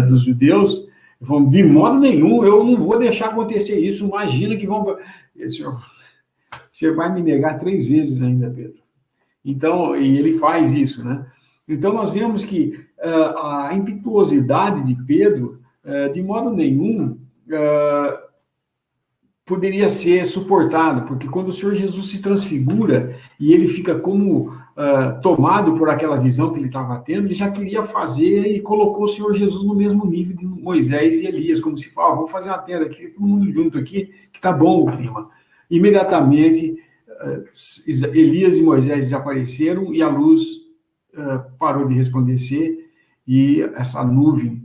Speaker 2: dos judeus, vão, de modo nenhum, eu não vou deixar acontecer isso. Imagina que vão... Senhor, você vai me negar 3 vezes ainda, Pedro. Então, e ele faz isso, né? Então, nós vemos que a impetuosidade de Pedro, de modo nenhum, poderia ser suportado, porque quando o Senhor Jesus se transfigura e ele fica como tomado por aquela visão que ele estava tendo, ele já queria fazer e colocou o Senhor Jesus no mesmo nível de Moisés e Elias, como se fala, vamos fazer uma tenda aqui, todo mundo junto aqui, que tá bom o clima. Imediatamente, Elias e Moisés desapareceram e a luz parou de resplandecer e essa nuvem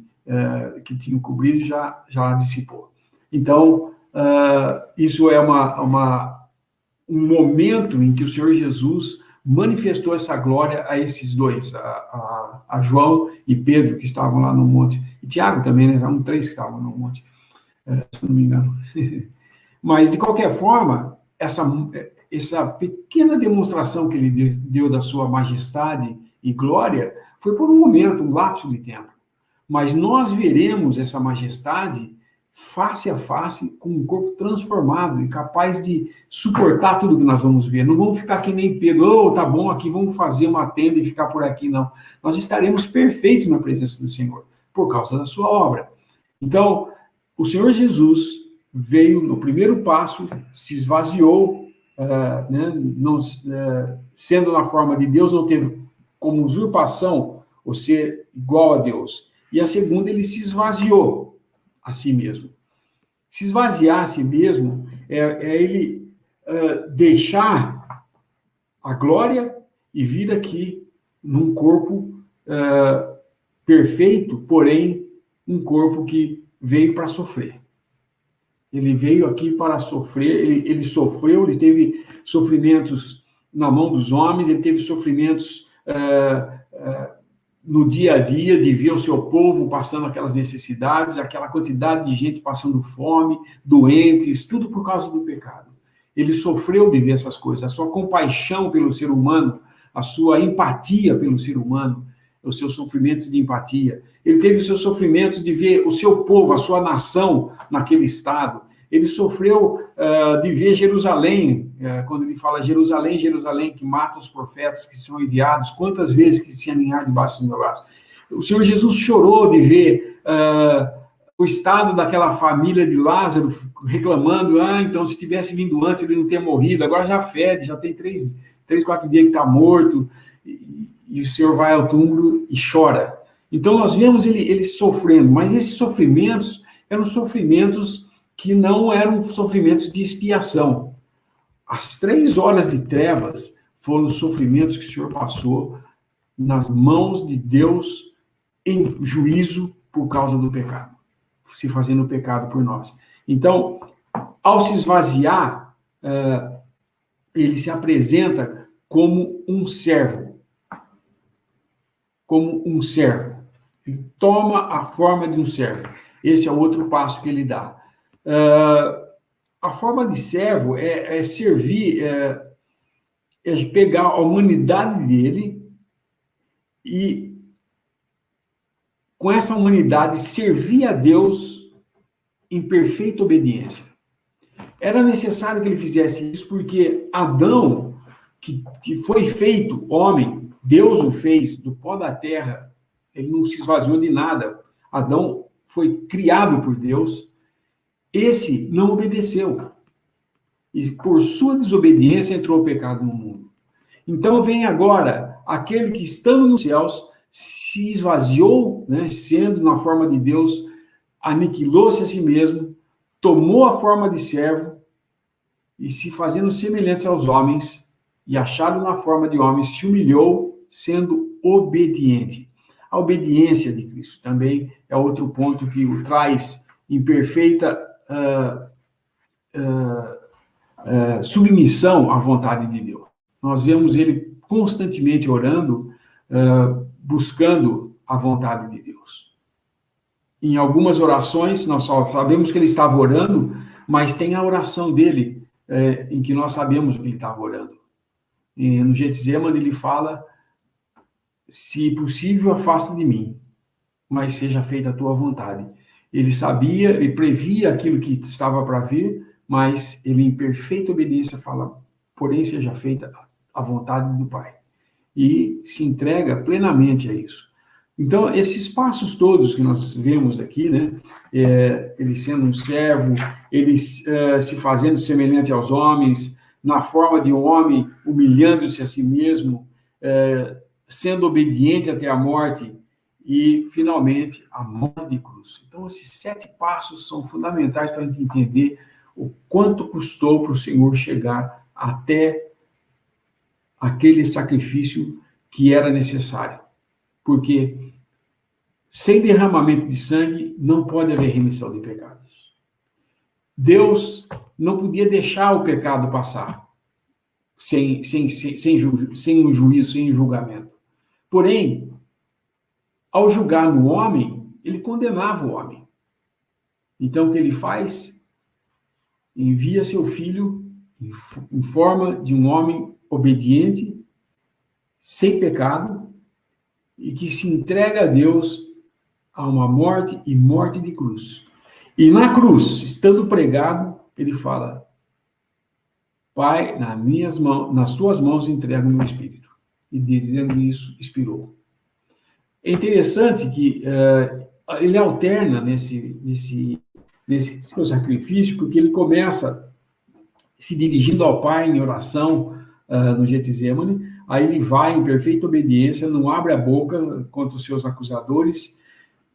Speaker 2: que tinha cobrido já dissipou. Então, isso é um momento em que o Senhor Jesus manifestou essa glória a esses 2, a João e Pedro, que estavam lá no monte, e Tiago também, né? Eram 3 que estavam no monte, se não me engano. Mas, de qualquer forma, essa pequena demonstração que ele deu da sua majestade e glória foi por um momento, um lapso de tempo. Mas nós veremos essa majestade face a face, com um corpo transformado e capaz de suportar tudo que nós vamos ver. Não vamos ficar que nem Pedro, tá bom, aqui vamos fazer uma tenda e ficar por aqui, não. Nós estaremos perfeitos na presença do Senhor, por causa da sua obra. Então, o Senhor Jesus veio no primeiro passo, se esvaziou, sendo na forma de Deus, não teve como usurpação ou ser igual a Deus. E a segunda, ele se esvaziou a si mesmo. Se esvaziar a si mesmo é ele deixar a glória e vir aqui num corpo perfeito, porém um corpo que veio para sofrer. Ele veio aqui para sofrer, ele sofreu, ele teve sofrimentos na mão dos homens, ele teve sofrimentos no dia a dia, de ver o seu povo passando aquelas necessidades, aquela quantidade de gente passando fome, doentes, tudo por causa do pecado. Ele sofreu de ver essas coisas, a sua compaixão pelo ser humano, a sua empatia pelo ser humano, os seus sofrimentos de empatia. Ele teve os seus sofrimentos de ver o seu povo, a sua nação naquele estado. Ele sofreu de ver Jerusalém, quando ele fala Jerusalém, Jerusalém, que mata os profetas que são enviados, quantas vezes que se aninhar debaixo do meu braço. O Senhor Jesus chorou de ver o estado daquela família de Lázaro reclamando, então se tivesse vindo antes ele não teria morrido, agora já fede, já tem 3, 4 dias que está morto, e o Senhor vai ao túmulo e chora. Então nós vemos ele sofrendo, mas esses sofrimentos eram sofrimentos que não eram sofrimentos de expiação. As 3 horas de trevas foram os sofrimentos que o Senhor passou nas mãos de Deus em juízo por causa do pecado. se fazendo pecado por nós. Então, ao se esvaziar, ele se apresenta como um servo. Como um servo. Ele toma a forma de um servo. Esse é o outro passo que ele dá. A forma de servo é servir, é pegar a humanidade dele e, com essa humanidade, servir a Deus em perfeita obediência. Era necessário que ele fizesse isso porque Adão, que foi feito homem, Deus o fez do pó da terra, ele não se esvaziou de nada. Adão foi criado por Deus, esse não obedeceu. E por sua desobediência entrou o pecado no mundo. Então vem agora aquele que, estando nos céus, se esvaziou, né, sendo na forma de Deus, aniquilou-se a si mesmo, tomou a forma de servo e, se fazendo semelhantes aos homens, e achado na forma de homem, se humilhou, sendo obediente. A obediência de Cristo também é outro ponto que o traz em perfeita submissão à vontade de Deus. Nós vemos ele constantemente orando, buscando a vontade de Deus. Em algumas orações, nós só sabemos que ele estava orando, mas tem a oração dele, em que nós sabemos o que ele estava orando. E no Getsemane ele fala: se possível, afasta de mim, mas seja feita a tua vontade. Ele sabia, ele previa aquilo que estava para vir, mas ele, em perfeita obediência, fala: porém, seja feita a vontade do Pai. E se entrega plenamente a isso. Então, esses passos todos que nós vemos aqui, né? Ele sendo um servo, ele se fazendo semelhante aos homens, na forma de um homem, humilhando-se a si mesmo, sendo obediente até a morte e, finalmente, a morte de cruz. Então, esses 7 passos são fundamentais para a gente entender o quanto custou para o Senhor chegar até aquele sacrifício que era necessário. Porque sem derramamento de sangue não pode haver remissão de pecados. Deus não podia deixar o pecado passar sem um juízo, sem um julgamento. Porém, ao julgar no homem, ele condenava o homem. Então, o que ele faz? Envia seu filho em forma de um homem obediente, sem pecado, e que se entrega a Deus a uma morte e morte de cruz. E na cruz, estando pregado, ele fala: Pai, nas tuas mãos entrego o meu espírito. E dizendo isso, expirou. É interessante que ele alterna nesse seu sacrifício, porque ele começa se dirigindo ao Pai em oração no Getsemane, aí ele vai em perfeita obediência, não abre a boca contra os seus acusadores.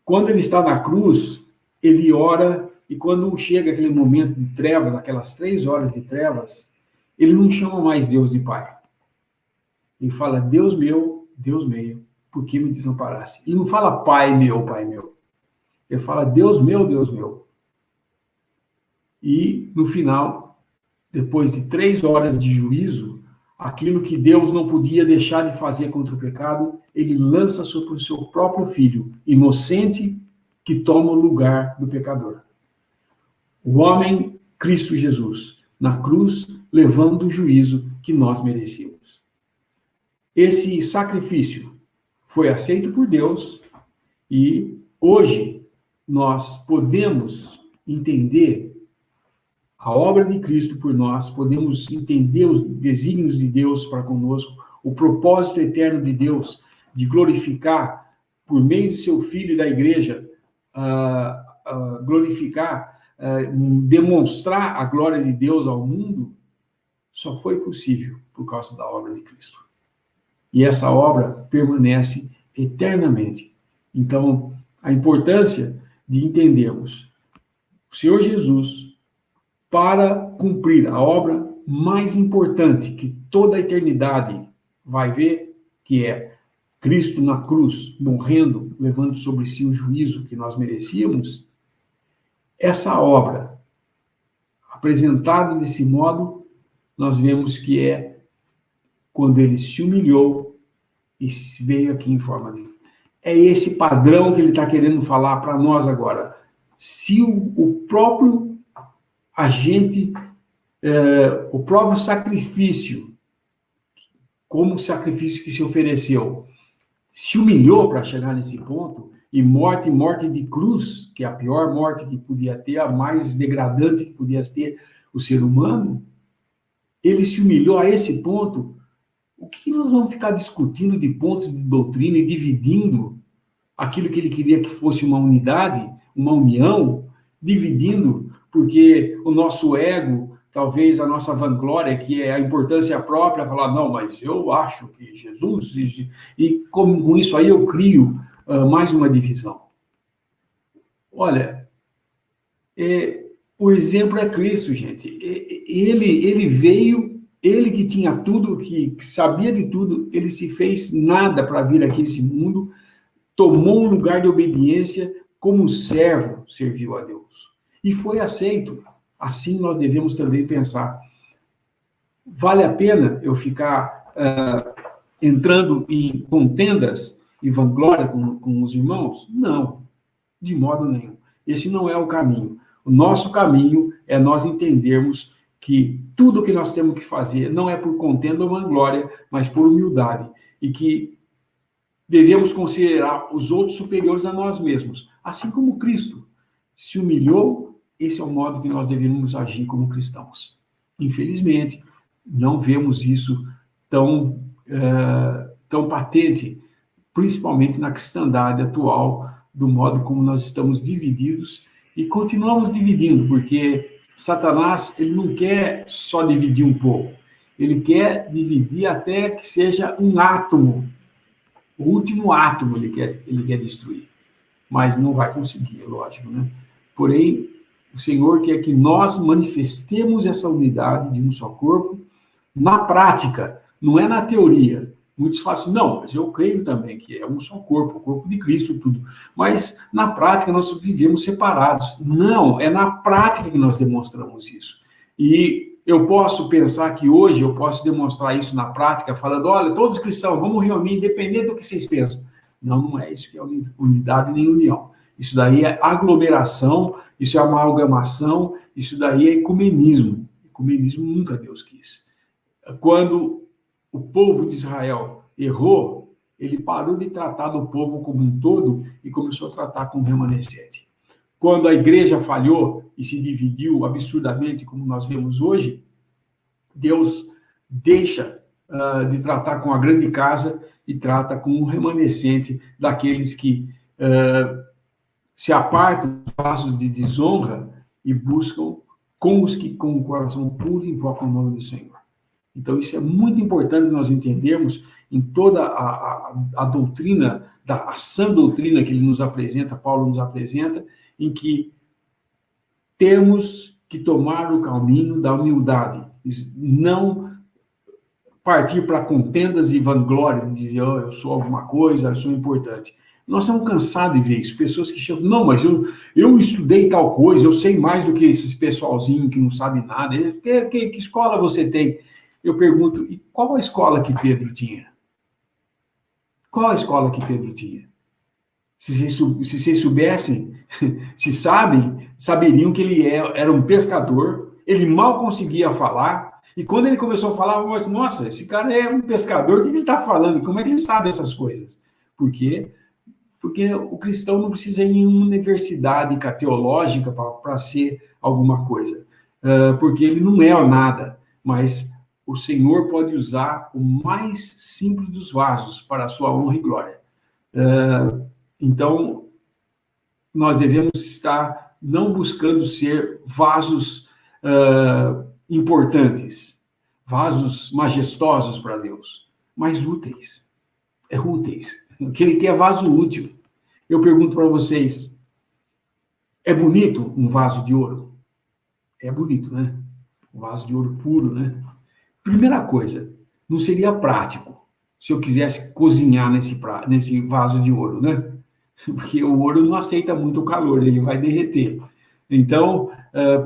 Speaker 2: Quando ele está na cruz, ele ora, e quando chega aquele momento de trevas, aquelas 3 horas de trevas, ele não chama mais Deus de Pai. Ele fala: Deus meu, por que me desamparaste? Ele não fala Pai meu, Pai meu. Ele fala: Deus meu, Deus meu. E, no final, depois de 3 horas de juízo, aquilo que Deus não podia deixar de fazer contra o pecado, ele lança sobre o seu próprio Filho, inocente, que toma o lugar do pecador. O homem, Cristo Jesus, na cruz, levando o juízo que nós merecíamos. Esse sacrifício foi aceito por Deus e hoje nós podemos entender a obra de Cristo por nós, podemos entender os desígnios de Deus para conosco, o propósito eterno de Deus de glorificar, por meio de seu Filho e da Igreja, demonstrar a glória de Deus ao mundo, só foi possível por causa da obra de Cristo. E essa obra permanece eternamente. Então, a importância de entendermos o Senhor Jesus, para cumprir a obra mais importante que toda a eternidade vai ver, que é Cristo na cruz, morrendo, levando sobre si o juízo que nós merecíamos, essa obra, apresentada desse modo, nós vemos que é quando ele se humilhou e veio aqui em forma de... É esse padrão que ele está querendo falar para nós agora. Se o próprio agente, o próprio sacrifício, como o sacrifício que se ofereceu, se humilhou para chegar nesse ponto, e morte de cruz, que é a pior morte que podia ter, a mais degradante que podia ter o ser humano, ele se humilhou a esse ponto. O que nós vamos ficar discutindo de pontos de doutrina e dividindo aquilo que ele queria que fosse uma unidade, uma união, dividindo, porque o nosso ego, talvez a nossa vanglória, que é a importância própria, falar, não, mas eu acho que Jesus... E com isso aí eu crio mais uma divisão. Olha, o exemplo é Cristo, gente. Ele veio, ele que tinha tudo, que sabia de tudo, ele se fez nada para vir aqui nesse mundo, tomou um lugar de obediência, como servo, serviu a Deus. E foi aceito. Assim nós devemos também pensar. Vale a pena eu ficar entrando em contendas e vanglória com os irmãos? Não, de modo nenhum. Esse não é o caminho. O nosso caminho é nós entendermos que tudo o que nós temos que fazer não é por contenda ou vanglória, mas por humildade. E que devemos considerar os outros superiores a nós mesmos. Assim como Cristo se humilhou, esse é o modo que nós devemos agir como cristãos. Infelizmente, não vemos isso tão patente, principalmente na cristandade atual, do modo como nós estamos divididos e continuamos dividindo, porque Satanás, ele não quer só dividir um pouco, ele quer dividir até que seja um átomo, o último átomo ele quer destruir, mas não vai conseguir, é lógico, né? Porém, o Senhor quer que nós manifestemos essa unidade de um só corpo na prática, não é na teoria. Muitos falam assim, não, mas eu creio também que é um só corpo, o corpo de Cristo, tudo. Mas, na prática, nós vivemos separados. Não, é na prática que nós demonstramos isso. E eu posso pensar que hoje eu posso demonstrar isso na prática, falando, olha, todos os cristãos, vamos reunir, independente do que vocês pensam. Não, não é isso que é unidade nem união. Isso daí é aglomeração, isso é amalgamação, isso daí é ecumenismo. Ecumenismo nunca Deus quis. Quando o povo de Israel errou, ele parou de tratar do povo como um todo e começou a tratar como remanescente. Quando a igreja falhou e se dividiu absurdamente, como nós vemos hoje, Deus deixa de tratar com a grande casa e trata com o remanescente daqueles que se apartam dos passos de desonra e buscam com os que com o coração puro invocam o nome do Senhor. Então, isso é muito importante nós entendermos em toda a doutrina, a sã doutrina que ele nos apresenta, Paulo nos apresenta, em que temos que tomar o caminho da humildade, não partir para contendas e vanglória, dizer, oh, eu sou alguma coisa, eu sou importante. Nós estamos cansados de ver isso, pessoas que chegam, não, mas eu estudei tal coisa, eu sei mais do que esses pessoalzinho que não sabe nada, que escola você tem? Eu pergunto, e qual a escola que Pedro tinha? Qual a escola que Pedro tinha? Se vocês soubessem, se sabem, saberiam que ele era um pescador, ele mal conseguia falar, e quando ele começou a falar, eu falei, nossa, esse cara é um pescador, o que ele está falando? Como é que ele sabe essas coisas? Por quê? Porque o cristão não precisa ir em uma universidade teológica para ser alguma coisa, porque ele não é nada, mas o Senhor pode usar o mais simples dos vasos para a sua honra e glória. Então, nós devemos estar não buscando ser vasos importantes, vasos majestosos para Deus, mas úteis. Úteis. O que ele quer é vaso útil. Eu pergunto para vocês, é bonito um vaso de ouro? É bonito, né? Um vaso de ouro puro, né? Primeira coisa, não seria prático se eu quisesse cozinhar nesse vaso de ouro, né? Porque o ouro não aceita muito calor, ele vai derreter. Então,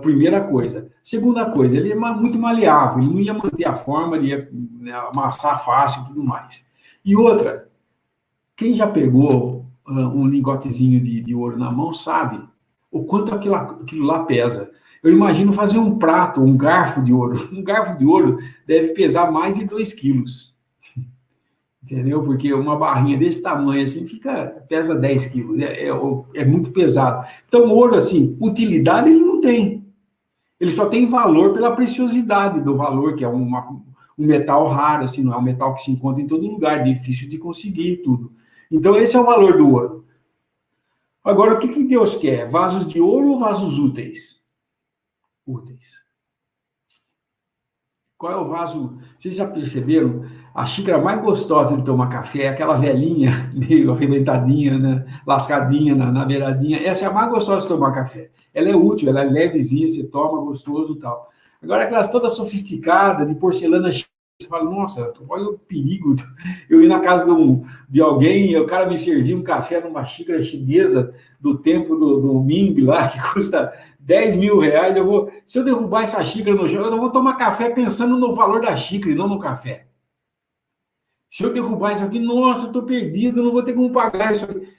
Speaker 2: primeira coisa. Segunda coisa, ele é muito maleável, ele não ia manter a forma, ele ia, né, amassar fácil e tudo mais. E outra, quem já pegou um lingotezinho de ouro na mão sabe o quanto aquilo lá pesa. Eu imagino fazer um prato, um garfo de ouro. Um garfo de ouro deve pesar mais de 2 quilos. Entendeu? Porque uma barrinha desse tamanho assim pesa 10 quilos. É muito pesado. Então, ouro, assim, utilidade ele não tem. Ele só tem valor pela preciosidade do valor, que é um metal raro, assim, não é um metal que se encontra em todo lugar, difícil de conseguir tudo. Então, esse é o valor do ouro. Agora, o que Deus quer? Vasos de ouro ou vasos úteis? Úteis. Qual é o vaso? Vocês já perceberam? A xícara mais gostosa de tomar café é aquela velhinha, meio arrebentadinha, né? Lascadinha na beiradinha. Essa é a mais gostosa de tomar café. Ela é útil, ela é levezinha, você toma, gostoso e tal. Agora, aquelas todas sofisticadas, de porcelana, você fala, nossa, olha o perigo. Eu ir na casa de alguém e o cara me servir um café numa xícara chinesa do tempo do Ming lá, que custa 10 mil reais. Se eu derrubar essa xícara no chão, eu não vou tomar café pensando no valor da xícara e não no café. Se eu derrubar isso aqui, nossa, eu estou perdido, eu não vou ter como pagar isso aqui.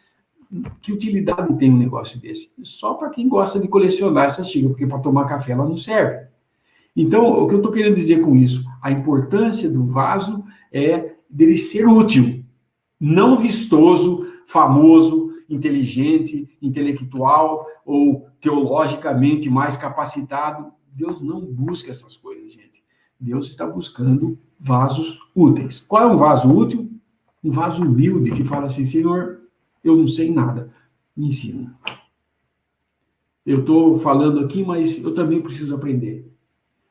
Speaker 2: Que utilidade tem um negócio desse? Só para quem gosta de colecionar essa xícara, porque para tomar café ela não serve. Então, o que eu estou querendo dizer com isso? A importância do vaso é dele ser útil, não vistoso, famoso, inteligente, intelectual ou teologicamente mais capacitado. Deus não busca essas coisas, gente. Deus está buscando vasos úteis. Qual é um vaso útil? Um vaso humilde que fala assim, Senhor, eu não sei nada, me ensina. Eu estou falando aqui, mas eu também preciso aprender.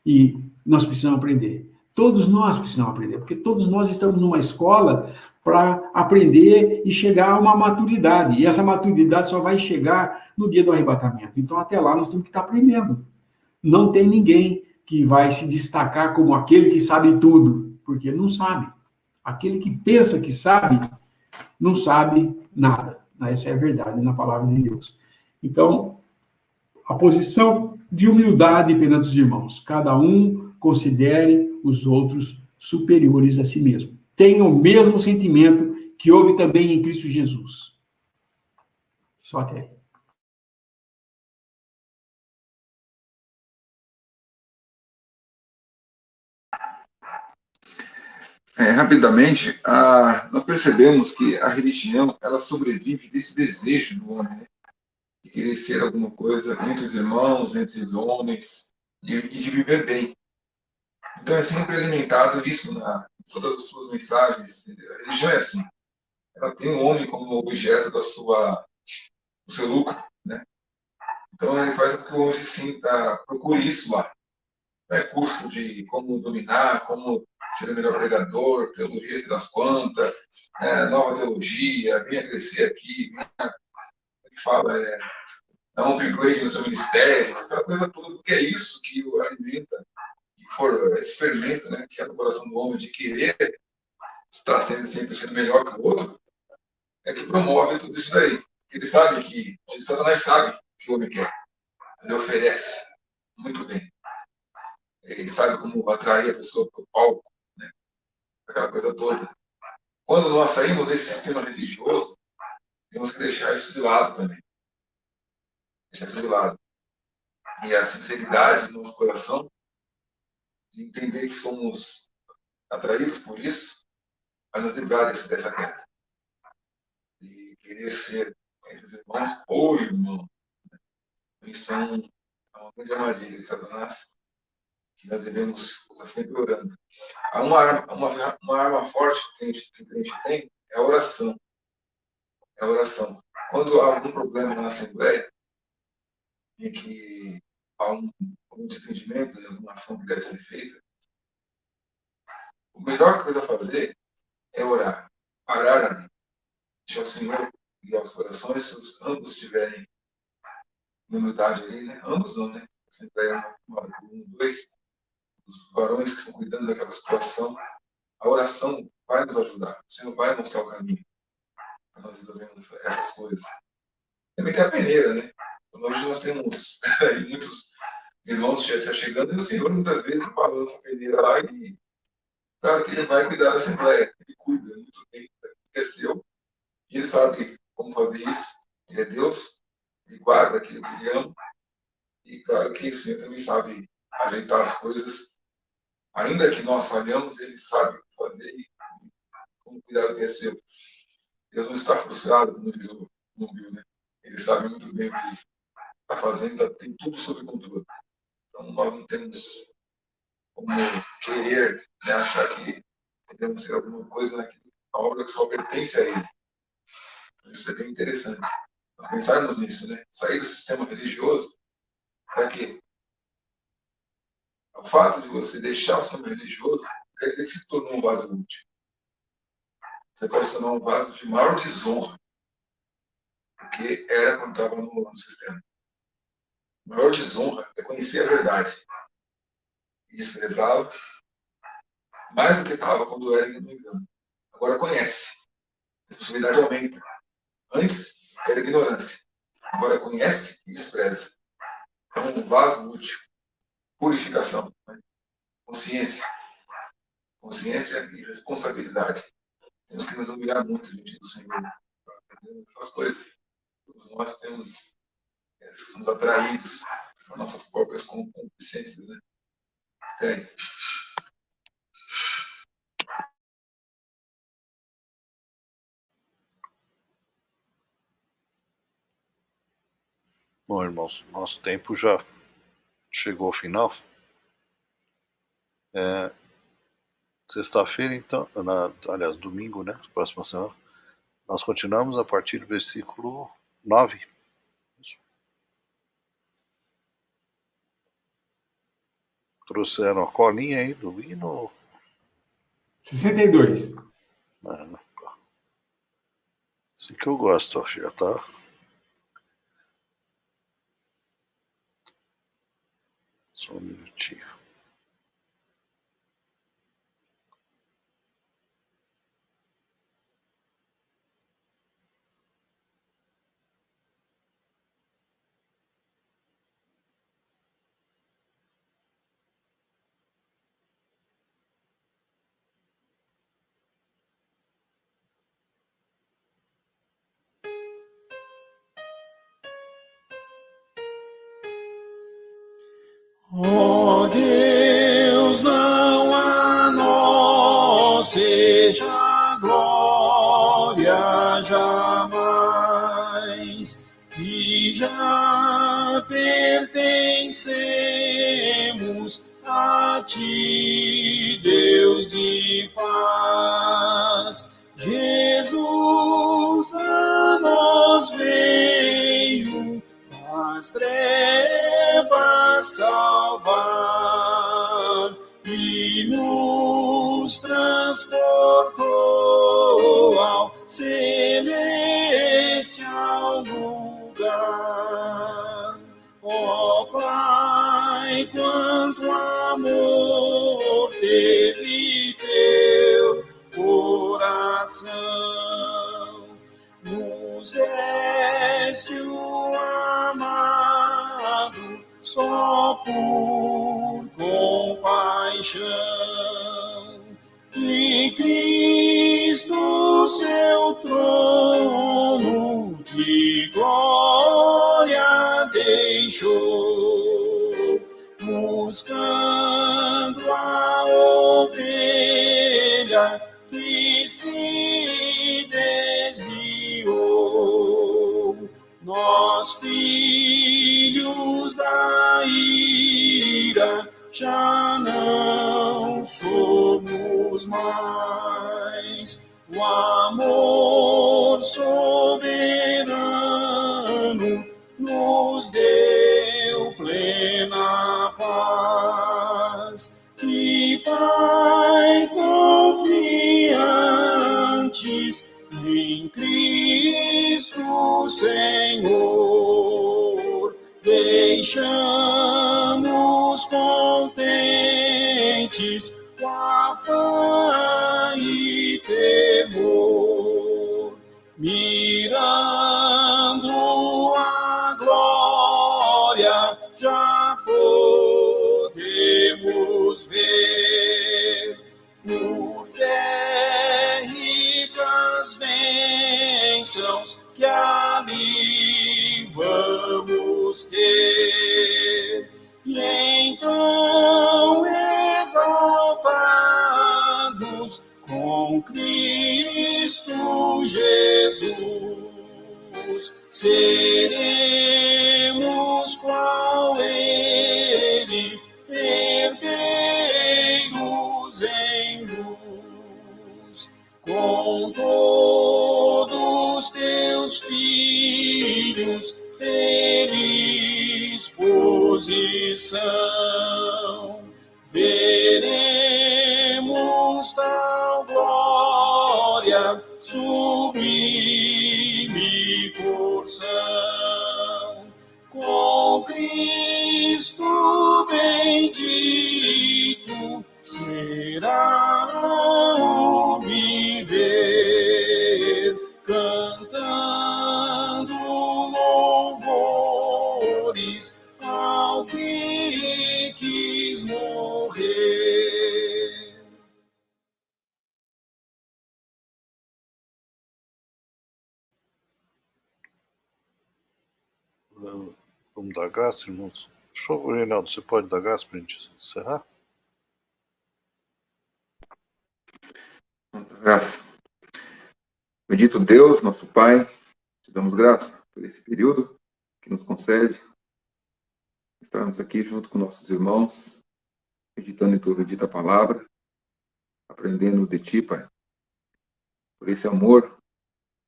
Speaker 2: E nós precisamos aprender. Todos nós precisamos aprender, porque todos nós estamos numa escola para aprender e chegar a uma maturidade. E essa maturidade só vai chegar no dia do arrebatamento. Então, até lá, nós temos que estar aprendendo. Não tem ninguém que vai se destacar como aquele que sabe tudo, porque não sabe. Aquele que pensa que sabe, não sabe nada. Essa é a verdade na palavra de Deus. Então, a posição de humildade perante os irmãos. Cada um considere os outros superiores a si mesmo. Tenha o mesmo sentimento que houve também em Cristo Jesus. Só até aí.
Speaker 1: Rapidamente, nós percebemos que a religião ela sobrevive desse desejo do homem, né? De querer ser alguma coisa entre os irmãos, entre os homens, e de viver bem. Então é sempre alimentado isso em todas as suas mensagens. A religião é assim. Ela tem o homem como objeto do seu lucro, né? Então ele faz com que o homem se sinta, procure isso lá. Curso de como dominar, como ser o melhor pregador, teologia, sei das quantas, nova teologia, venha crescer aqui, ele fala, dá um upgrade no seu ministério, aquela coisa toda, porque é isso que o alimenta, esse fermento, né, que é no coração do homem, de querer estar sempre sendo melhor que o outro, é que promove tudo isso daí. Ele sabe que, Satanás sabe o que o homem quer, ele oferece muito bem. Ele sabe como atrair a pessoa para o palco, né? Aquela coisa toda. Quando nós saímos desse sistema religioso, temos que deixar isso de lado também. Deixar isso de lado. E a sinceridade do nosso coração, de entender que somos atraídos por isso, vai nos livrar dessa queda. De querer ser entre os irmãos ou irmão. Isso é uma grande armadilha de Satanás, que nós devemos estar sempre orando. Há uma arma forte que o crente tem, é a oração. É a oração. Quando há algum problema na Assembleia, em que há algum desentendimento de alguma ação que deve ser feita, a melhor coisa a fazer é orar. Parar ali. Deixar o Senhor guiar os corações, se ambos estiverem em humildade ali, né? Ambos não, né? A Assembleia dois, os varões que estão cuidando daquela situação, a oração vai nos ajudar. O Senhor vai mostrar o caminho para nós resolvermos essas coisas. Também tem a peneira, né? Hoje nós temos muitos irmãos se chegando, e o Senhor muitas vezes balança a peneira lá e, claro que ele vai cuidar da Assembleia. Ele cuida muito bem, é seu, e ele sabe como fazer isso. Ele é Deus, ele guarda aquilo que ele ama, e claro que o Senhor também sabe ajeitar as coisas. Ainda que nós falhamos, ele sabe fazer e como cuidar do que é seu. Deus não está frustrado, como diz o Bill, né? Ele sabe muito bem o que está fazendo, tem tudo sob controle. Então, nós não temos como querer, né, achar que podemos ser alguma coisa naquilo, na obra que só pertence a Ele. Isso é bem interessante. Nós pensarmos nisso, né? Sair do sistema religioso, para quê? O fato de você deixar o sistema religioso quer dizer que se tornou um vaso útil. Você pode se tornar um vaso de maior desonra do que era quando estava no sistema. A maior desonra é conhecer a verdade e desprezá-la mais do que estava quando era engano. Agora conhece. A responsabilidade aumenta. Antes era ignorância. Agora conhece e despreza. Então, um vaso útil. Purificação. Né? Consciência. Consciência e responsabilidade. Temos que nos humilhar muito diante do Senhor. Para aprender essas coisas. Todos nós somos atraídos às nossas próprias concupiscências. Né? Tem.
Speaker 3: Bom, irmãos, nosso tempo já chegou ao final. Sexta-feira, então, aliás, domingo, né? Próxima semana, nós continuamos a partir do versículo 9. Isso. Trouxeram a colinha aí do hino?
Speaker 2: 62.
Speaker 3: Assim que eu gosto, ó, já tá. Só um minutinho.
Speaker 4: Ó Deus, não a nós seja glória jamais, que já pertencemos a Ti, Deus de paz. Jesus a nós veio das trevas salvar e nos transportou ao celestial lugar. Ó Pai, quanto amor teve teu coração, nos deste o amado só por compaixão. E Cristo seu trono de glória deixou, buscando a ovelha que se desviou. Nós, filhos da ira, já não somos mais. O amor soberano nos deu plena paz. E Pai, confiantes em Cristo Senhor, deixamos contentes com a fé e temor, mirando a glória bênçãos que ali vamos ter. E então, exaltados com Cristo Jesus, seremos qual Ele, herdeiros em luz, com todos teus filhos, feliz posição. Veremos tal glória, sublime porção. Com Cristo bendito será o viver, cantando louvores ao que quis morrer.
Speaker 3: Vamos dar graça, irmãos? Por favor, Reinaldo, você pode dar graça para a gente encerrar?
Speaker 1: Muita graça. Bendito Deus, nosso Pai, te damos graça por esse período que nos concede estarmos aqui junto com nossos irmãos, meditando em tua bendita palavra, aprendendo de ti, Pai, por esse amor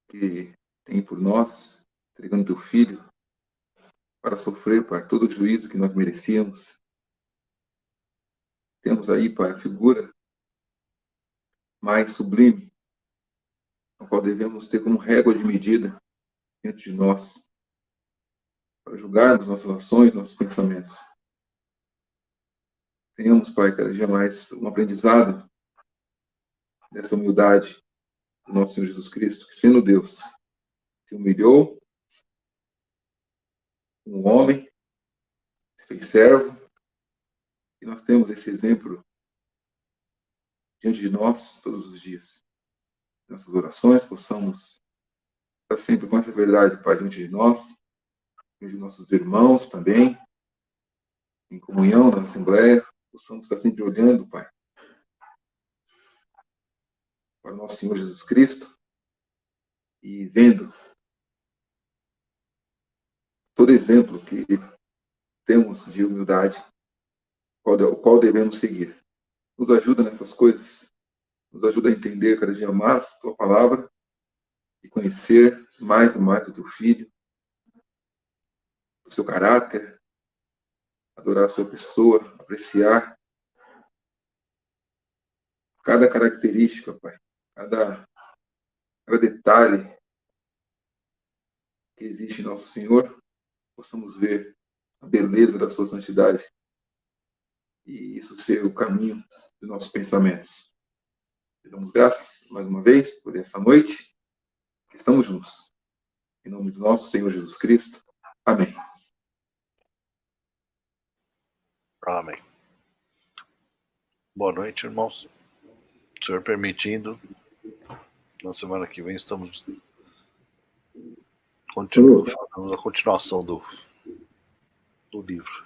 Speaker 1: que tem por nós, entregando teu Filho para sofrer, Pai, todo o juízo que nós merecíamos. Temos aí, Pai, a figura mais sublime, a qual devemos ter como régua de medida dentro de nós, para julgarmos nossas ações, nossos pensamentos. Tenhamos, Pai, cada dia mais um aprendizado dessa humildade do nosso Senhor Jesus Cristo, que sendo Deus, se humilhou, um homem, se fez servo, e nós temos esse exemplo diante de nós todos os dias. Nossas orações possamos estar sempre com essa verdade, Pai, diante de nós, diante de nossos irmãos também, em comunhão na Assembleia, possamos estar sempre olhando, Pai, para o nosso Senhor Jesus Cristo e vendo todo exemplo que temos de humildade, o qual devemos seguir. Nos ajuda nessas coisas, nos ajuda a entender cada dia mais a tua palavra e conhecer mais e mais o teu Filho, o seu caráter, adorar a sua pessoa, apreciar cada característica, Pai, cada detalhe que existe em nosso Senhor, possamos ver a beleza da sua santidade e isso ser o caminho dos nossos pensamentos. Te damos graças mais uma vez por essa noite que estamos juntos. Em nome do nosso Senhor Jesus Cristo. Amém.
Speaker 3: Amém. Boa noite, irmãos. O Senhor permitindo, na semana que vem estamos fazendo a continuação do livro.